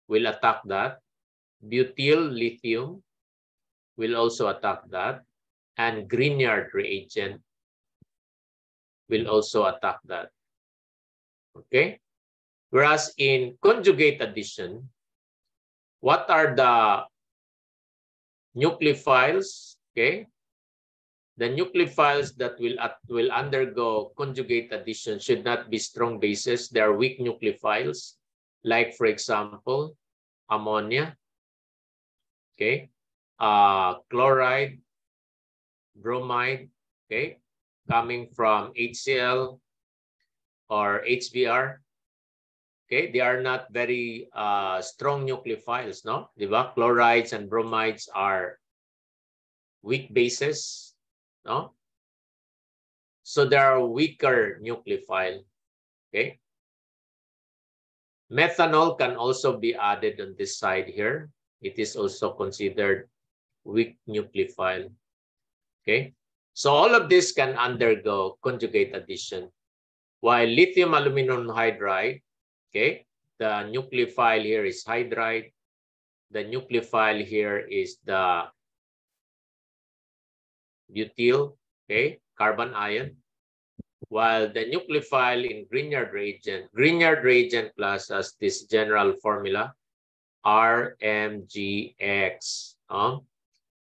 Will attack that. Butyl lithium will also attack that. And Grignard reagent will also attack that. Okay? Whereas in conjugate addition, what are the nucleophiles? Okay? The nucleophiles that will undergo conjugate addition should not be strong bases. They are weak nucleophiles, like, for example, ammonia, okay, chloride, bromide, okay, coming from HCl or HBr. Okay, they are not very strong nucleophiles, no? Diba? Chlorides and bromides are weak bases, no? So they are weaker nucleophile, okay? Methanol can also be added on this side here. It is also considered weak nucleophile, okay? So all of this can undergo conjugate addition. While lithium aluminum hydride, okay, the nucleophile here is hydride. The nucleophile here is the butyl, okay, carbon ion. While the nucleophile in Grignard reagent class has this general formula, RMGX.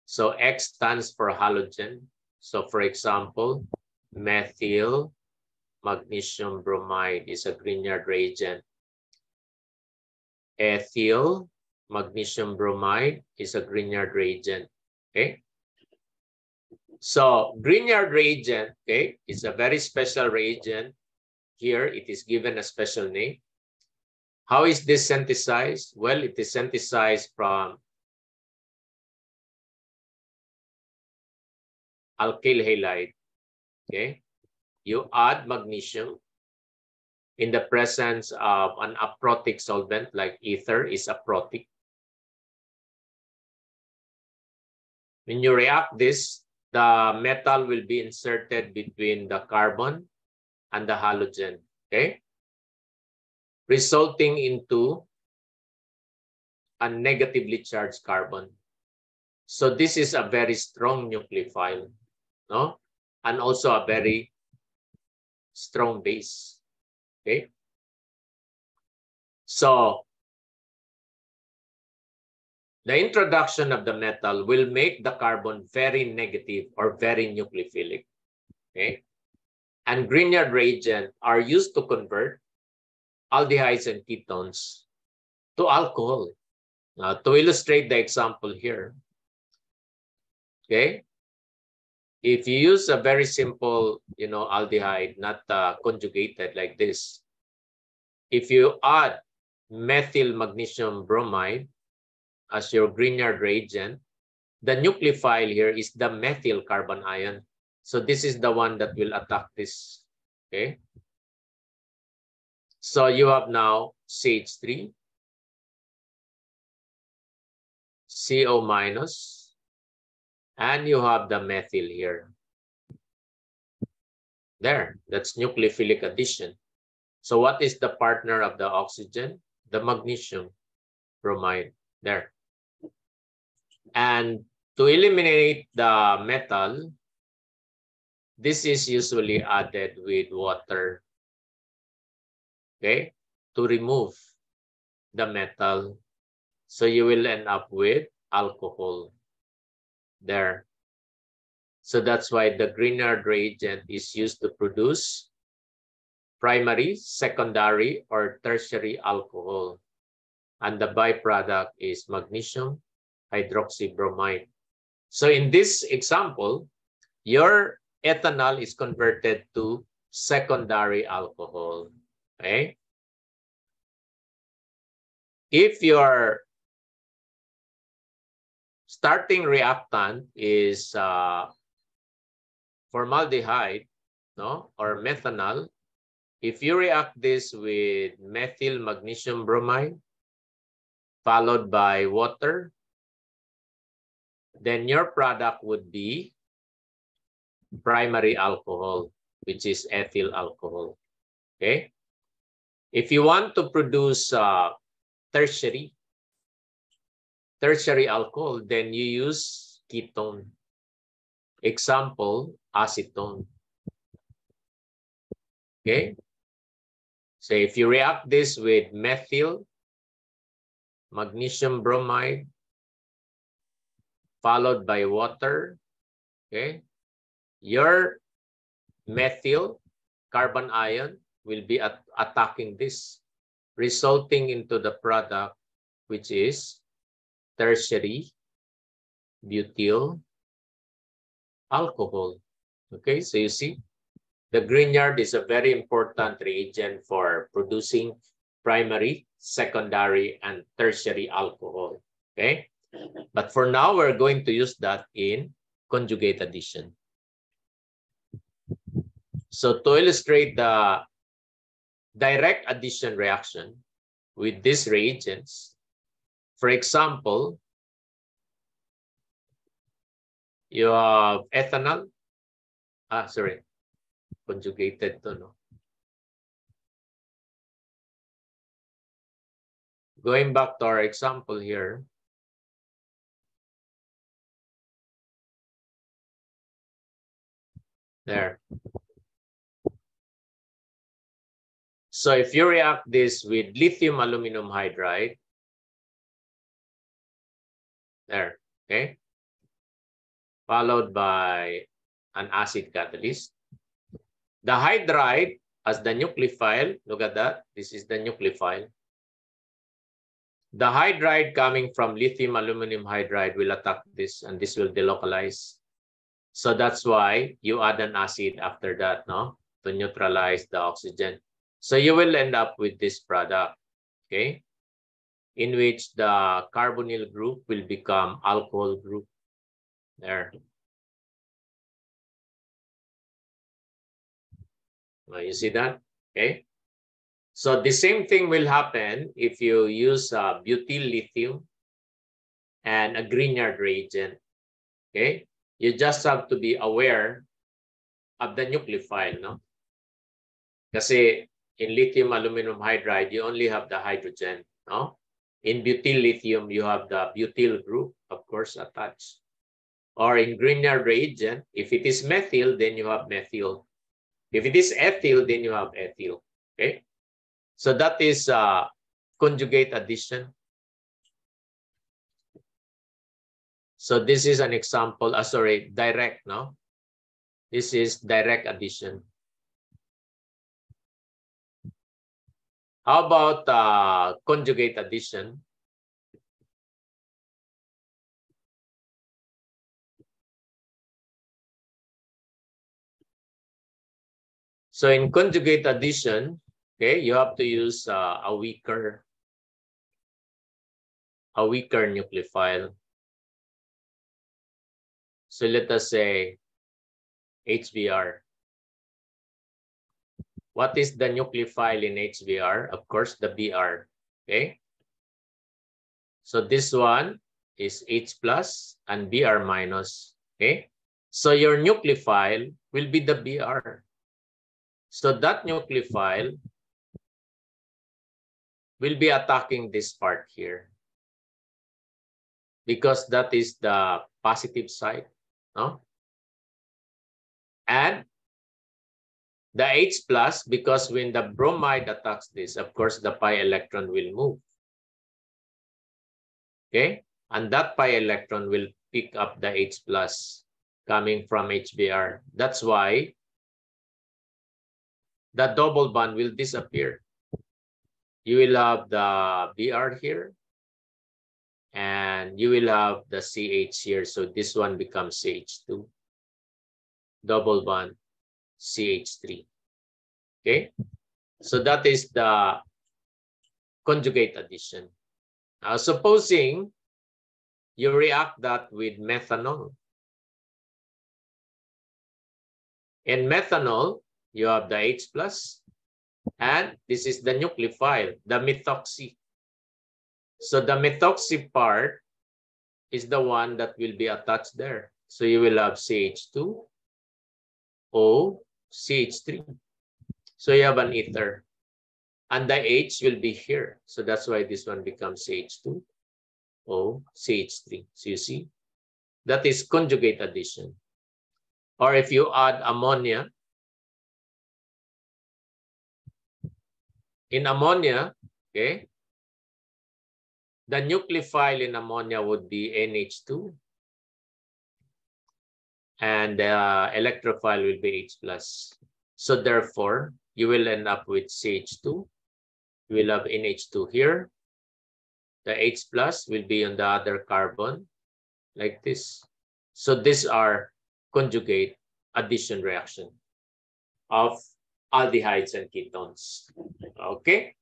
So X stands for halogen. So for example, methyl magnesium bromide is a Grignard reagent. Ethyl magnesium bromide is a Grignard reagent. Okay. So Grignard reagent, okay, is a very special reagent. Here it is given a special name. How is this synthesized? Well, it is synthesized from alkyl halide. Okay. You add magnesium, in the presence of an aprotic solvent like ether is aprotic. When you react this, the metal will be inserted between the carbon and the halogen, okay? Resulting into a negatively charged carbon. So this is a very strong nucleophile, no? And also a very strong base, okay? So the introduction of the metal will make the carbon very negative or very nucleophilic, okay? And Grignard reagents are used to convert aldehydes and ketones to alcohol. Now, to illustrate the example here, okay? If you use a very simple, aldehyde, not conjugated like this, if you add methyl magnesium bromide as your Grignard reagent, the nucleophile here is the methyl carbon ion. So this is the one that will attack this, okay? So you have now CH3, CO minus, and you have the methyl here. There, that's nucleophilic addition. So what is the partner of the oxygen? The magnesium bromide, there. And to eliminate the metal, this is usually added with water, okay, to remove the metal. So you will end up with alcohol there. So that's why the Grignard reagent is used to produce primary, secondary, or tertiary alcohol. And the byproduct is magnesium hydroxybromide. So in this example, your ethanol is converted to secondary alcohol, okay? If your starting reactant is formaldehyde, no, or methanol, if you react this with methyl magnesium bromide, followed by water, then your product would be primary alcohol, which is ethyl alcohol, okay? If you want to produce tertiary alcohol, then you use ketone. Example, acetone, okay? So if you react this with methyl magnesium bromide, followed by water, okay? Your methyl carbon ion will be attacking this, resulting into the product, which is tertiary butyl alcohol. Okay, so you see, the Grignard is a very important reagent for producing primary, secondary, and tertiary alcohol. Okay, but for now, we're going to use that in conjugate addition. So to illustrate the direct addition reaction with these reagents, for example, you have ethanol, conjugated to, no? Going back to our example here, there. So if you react this with lithium aluminum hydride, there, okay, followed by an acid catalyst, the hydride as the nucleophile, look at that, this is the nucleophile. The hydride coming from lithium aluminum hydride will attack this, and this will delocalize. So that's why you add an acid after that, no, to neutralize the oxygen. So you will end up with this product, okay, in which the carbonyl group will become alcohol group. There. You see that? Okay. So the same thing will happen if you use butyl lithium and a Grignard reagent. Okay, you just have to be aware of the nucleophile, no? Kasi in lithium aluminum hydride, you only have the hydrogen, no? In butyl lithium, you have the butyl group, of course, attached. Or in Grignard reagent, if it is methyl, then you have methyl. If it is ethyl, then you have ethyl. Okay, so that is conjugate addition. So this is an example, sorry, direct, no? This is direct addition. How about conjugate addition? So in conjugate addition, okay, you have to use a weaker nucleophile. So let us say HBr. What is the nucleophile in HBr? Of course, the Br. Okay. So this one is H plus and Br minus. Okay. So your nucleophile will be the Br. So that nucleophile will be attacking this part here, because that is the positive side, no? And the H plus, because when the bromide attacks this, of course, the pi electron will move. Okay, and that pi electron will pick up the H plus coming from HBr. That's why the double bond will disappear. You will have the Br here, and you will have the CH here. So this one becomes CH2, double bond CH3. Okay, so that is the conjugate addition. Now, supposing you react that with methanol. In methanol, you have the H plus, and this is the nucleophile, the methoxy. So the methoxy part is the one that will be attached there. So you will have CH2, O, CH3. So you have an ether. And the H will be here. So that's why this one becomes CH2, O, CH3. So you see, that is conjugate addition. Or if you add ammonia, in ammonia, okay, the nucleophile in ammonia would be NH2, and the electrophile will be H plus. So therefore, you will end up with CH2. You will have NH2 here. The H plus will be on the other carbon, like this. So these are conjugate addition reaction of aldehydes and ketones. Okay.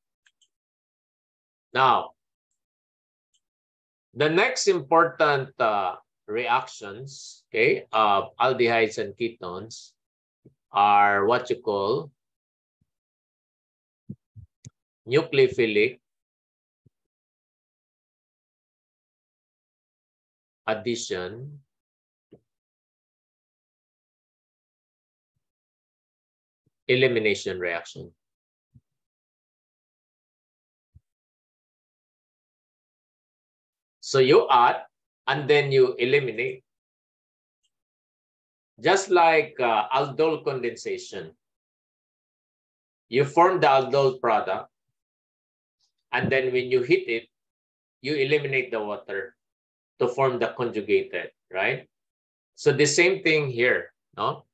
Now, the next important reactions, okay, of aldehydes and ketones are what you call nucleophilic addition elimination reaction. So you add and then you eliminate. Just like aldol condensation. You form the aldol product, and then when you heat it, you eliminate the water to form the conjugated, right? So the same thing here, no?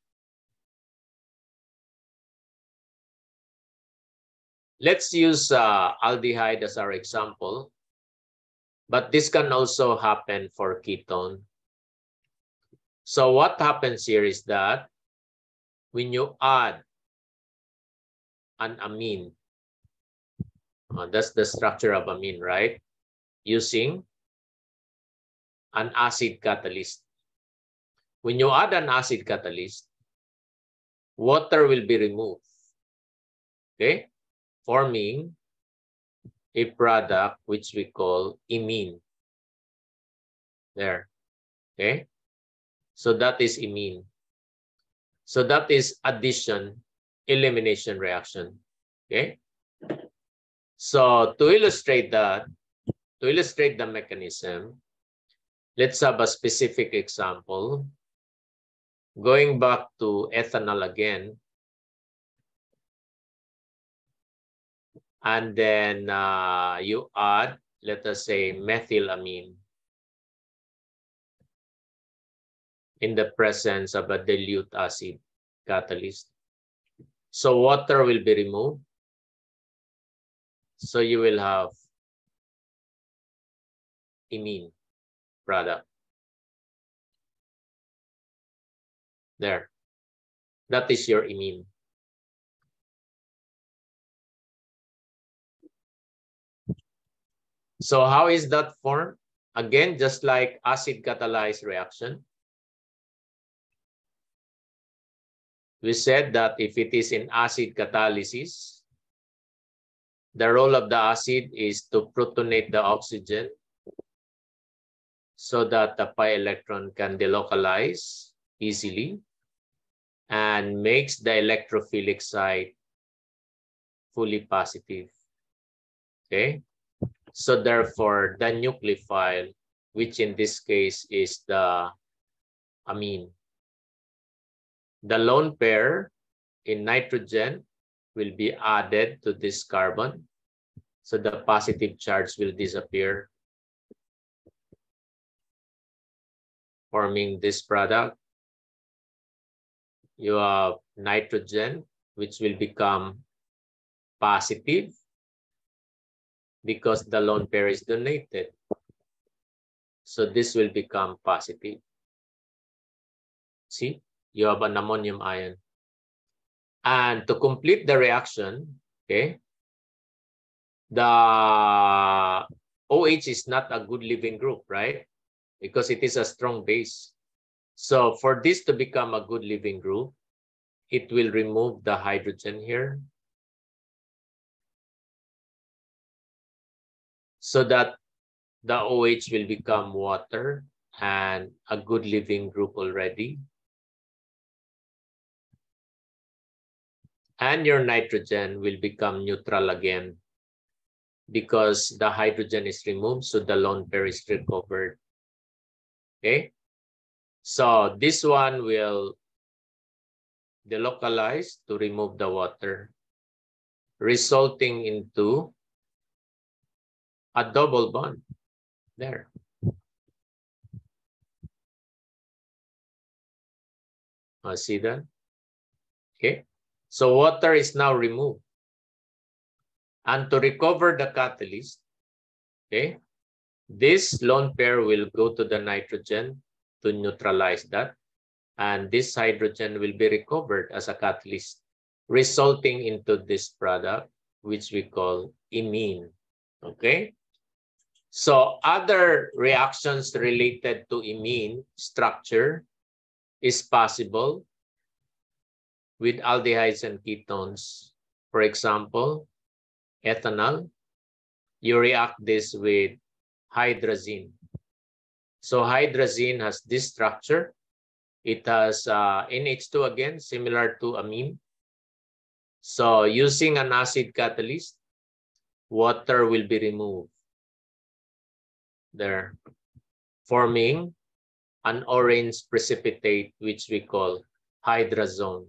Let's use aldehyde as our example, but this can also happen for ketone. So what happens here is that when you add an amine, that's the structure of amine, right? Using an acid catalyst. When you add an acid catalyst, water will be removed. Okay? forming a product which we call imine. There. Okay. So that is imine. So that is addition elimination reaction. Okay. So to illustrate that, to illustrate the mechanism, let's have a specific example. Going back to ethanol again. And then you add, let us say, methylamine in the presence of a dilute acid catalyst. So water will be removed. So you will have imine product. There. That is your imine. So how is that formed? Again, just like acid catalyzed reaction. We said that if it is in acid catalysis, the role of the acid is to protonate the oxygen so that the pi electron can delocalize easily and makes the electrophilic site fully positive. Okay, so therefore the nucleophile, which in this case is the amine, the lone pair in nitrogen will be added to this carbon, so the positive charge will disappear, forming this product. You have nitrogen, which will become positive because the lone pair is donated. So this will become positive. See, you have an ammonium ion. And to complete the reaction, okay, the OH is not a good leaving group, right? Because it is a strong base. So for this to become a good leaving group, it will remove the hydrogen here, so that the OH will become water and a good leaving group already. And your nitrogen will become neutral again because the hydrogen is removed, so the lone pair is recovered. Okay, so this one will delocalize to remove the water, resulting into a double bond there. See that? Okay, so water is now removed. And to recover the catalyst, okay, this lone pair will go to the nitrogen to neutralize that. And this hydrogen will be recovered as a catalyst, resulting into this product, which we call imine. Okay? So other reactions related to imine structure is possible with aldehydes and ketones. For example, ethanol, you react this with hydrazine. So hydrazine has this structure. It has NH2 again, similar to amine. So using an acid catalyst, water will be removed there, forming an orange precipitate, which we call hydrazone.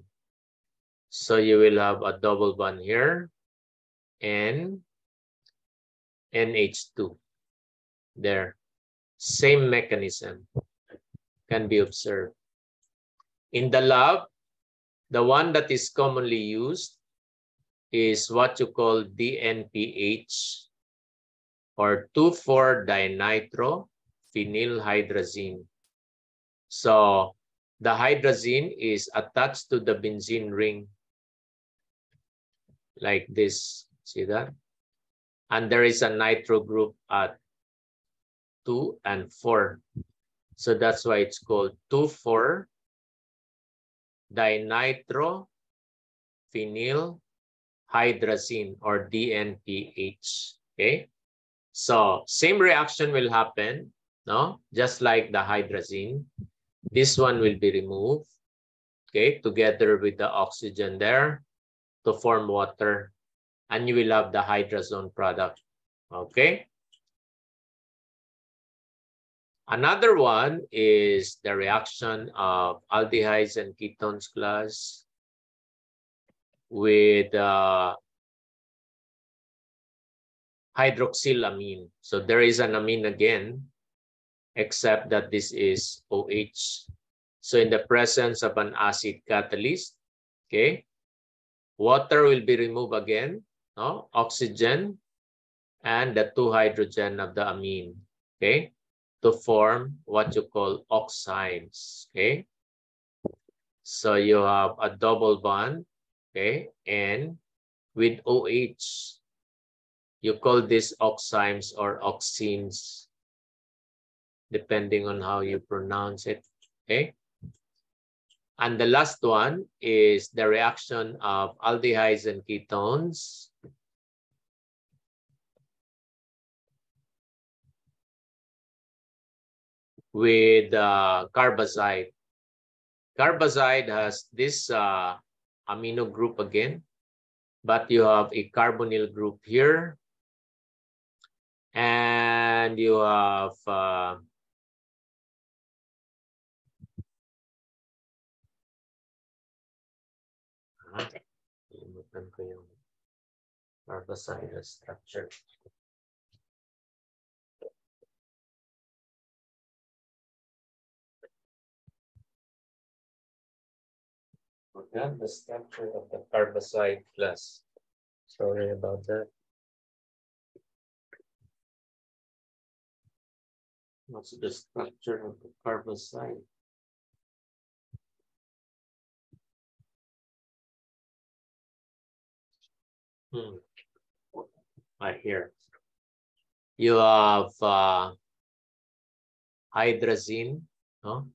So you will have a double bond here and NH2 there. Same mechanism can be observed. In the lab, the one that is commonly used is what you call DNPH, or 2,4-dinitrophenylhydrazine. So the hydrazine is attached to the benzene ring like this. See that? And there is a nitro group at 2 and 4. So that's why it's called 2,4-dinitrophenylhydrazine. hydrazine or DNPH. Okay, so same reaction will happen, no? Just like the hydrazine, this one will be removed, okay, together with the oxygen there to form water, and you will have the hydrazone product. Okay. Another one is the reaction of aldehydes and ketones class with hydroxylamine. So there is an amine again, except that this is OH. So in the presence of an acid catalyst, okay, water will be removed again, no? Oxygen and the 2 hydrogen of the amine, okay, to form what you call oximes, okay? So you have a double bond, okay, and with OH, you call this oximes or oxenes, depending on how you pronounce it, okay? And the last one is the reaction of aldehydes and ketones with carbazide. Carbazide has this amino group again, but you have a carbonyl group here, and you have carbazide structure. Forgot the structure of the carbazide class. Sorry about that. What's the structure of the carbazide? Right here. You have hydrazine, no?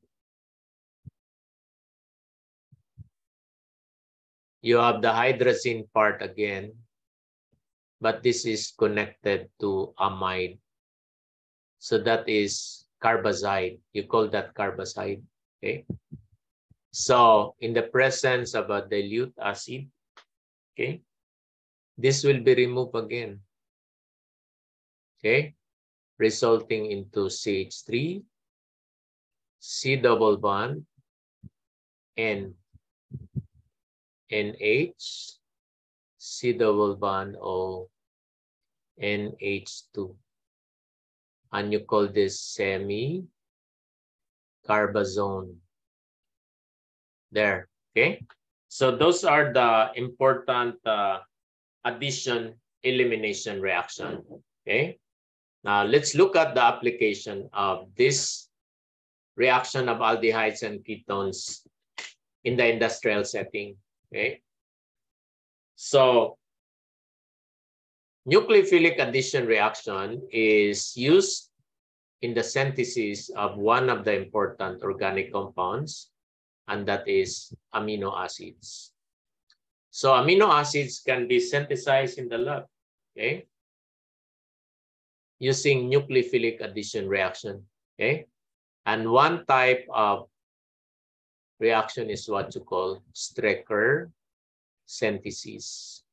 You have the hydrazine part again, but this is connected to amide. So that is carbazide. You call that carbazide, okay? So in the presence of a dilute acid, okay, this will be removed again, okay, resulting into CH3, C double bond, N, NH, C double bond O, NH2. And you call this semi-carbazone. There, okay? So those are the important addition-elimination reaction, okay? Now let's look at the application of this reaction of aldehydes and ketones in the industrial setting, okay? So nucleophilic addition reaction is used in the synthesis of one of the important organic compounds, and that is amino acids. So amino acids can be synthesized in the lab, okay, using nucleophilic addition reaction, okay? And one type of reaction is what you call Strecker synthesis,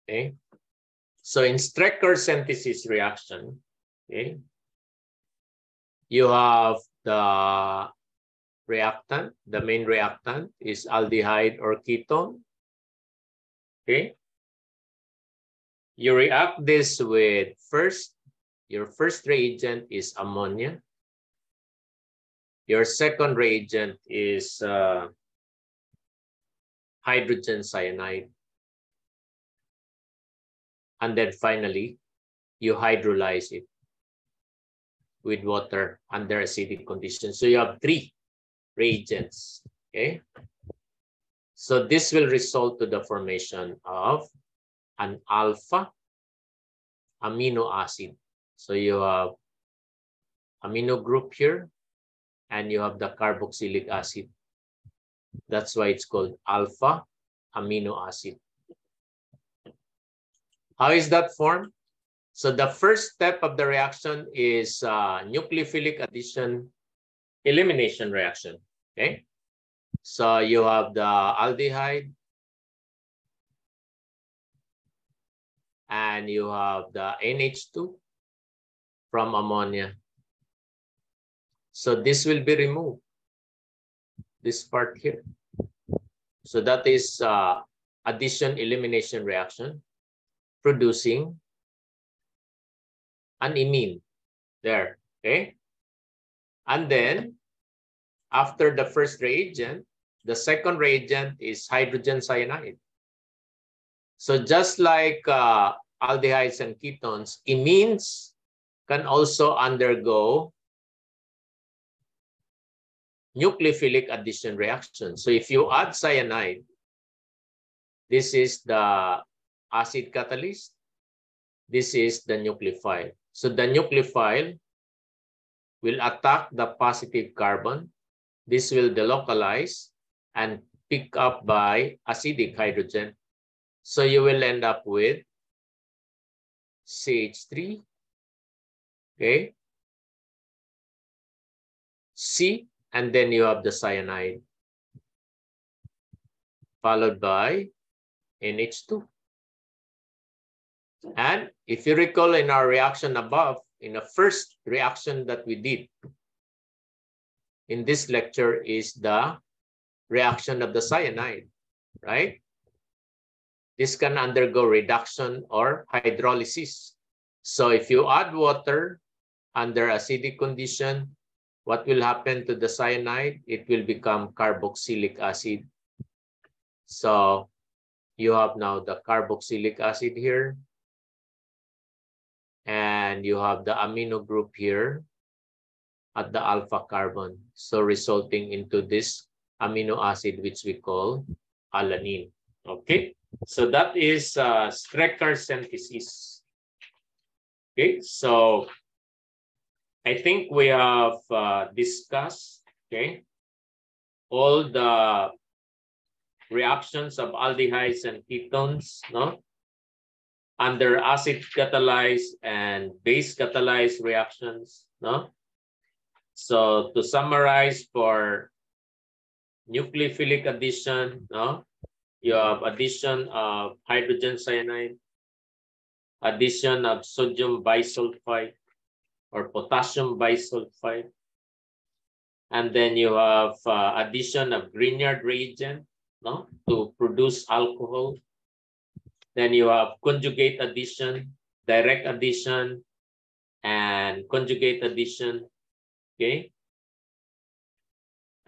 okay? So in Strecker synthesis reaction, okay, you have the reactant, the main reactant is aldehyde or ketone, okay? You react this with your first reagent is ammonia. Your second reagent is hydrogen cyanide. And then finally, you hydrolyze it with water under acidic conditions. So you have 3 reagents, okay? So this will result to the formation of an alpha amino acid. So you have amino group here, and you have the carboxylic acid. That's why it's called alpha amino acid. How is that formed? So the first step of the reaction is nucleophilic addition elimination reaction. Okay. So you have the aldehyde and you have the NH2 from ammonia. So this will be removed, this part here. So that is addition elimination reaction producing an imine there, okay? And then after the first reagent, the second reagent is hydrogen cyanide. So just like aldehydes and ketones, imines can also undergo nucleophilic addition reaction. So if you add cyanide, this is the acid catalyst, this is the nucleophile. So the nucleophile will attack the positive carbon. This will delocalize and pick up by acidic hydrogen. So you will end up with CH3, okay, C, and then you have the cyanide, followed by NH2. And if you recall in our reaction above, in the first reaction that we did in this lecture is the reaction of the cyanide, right? This can undergo reduction or hydrolysis. So if you add water under acidic condition, what will happen to the cyanide? It will become carboxylic acid. So you have now the carboxylic acid here. And you have the amino group here at the alpha carbon. So resulting into this amino acid, which we call alanine. Okay, so that is Strecker synthesis. Okay, so I think we have discussed, okay, all the reactions of aldehydes and ketones, no? Under acid catalyzed and base catalyzed reactions, no? So to summarize, for nucleophilic addition, no? You have addition of hydrogen cyanide, addition of sodium bisulfite or potassium bisulfite, and then you have addition of Grignard reagent, no? To produce alcohol. Then you have conjugate addition, direct addition, and conjugate addition, okay?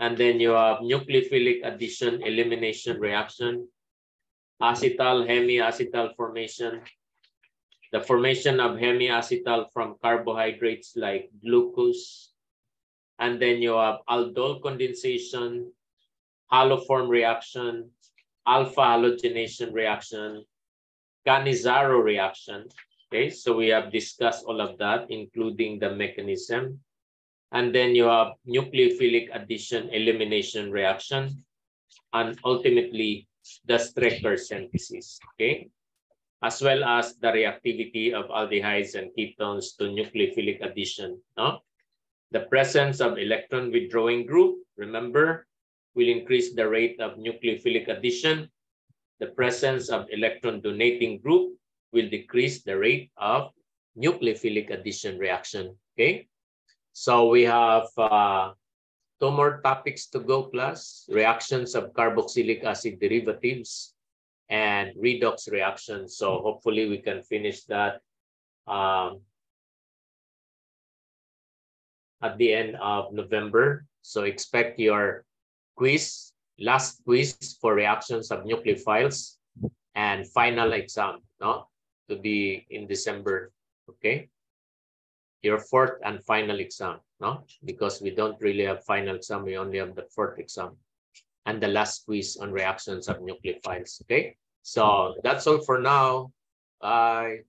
And then you have nucleophilic addition elimination reaction, acetal hemiacetal formation, the formation of hemiacetal from carbohydrates like glucose. And then you have aldol condensation, haloform reaction, alpha halogenation reaction, Cannizzaro reaction. Okay, so we have discussed all of that, including the mechanism. And then you have nucleophilic addition elimination reaction, and ultimately the Strecker synthesis, okay? As well as the reactivity of aldehydes and ketones to nucleophilic addition, no? The presence of electron withdrawing group, remember, will increase the rate of nucleophilic addition. The presence of electron donating group will decrease the rate of nucleophilic addition reaction, okay? So we have 2 more topics to go, class. Reactions of carboxylic acid derivatives and redox reactions. So hopefully we can finish that at the end of November. So expect your quiz, last quiz for reactions of nucleophiles, and final exam, no, to be in December, okay? Your 4th and final exam, no? Because we don't really have final exam, we only have the 4th exam. And the last quiz on reactions of nucleophiles, okay? So that's all for now. Bye.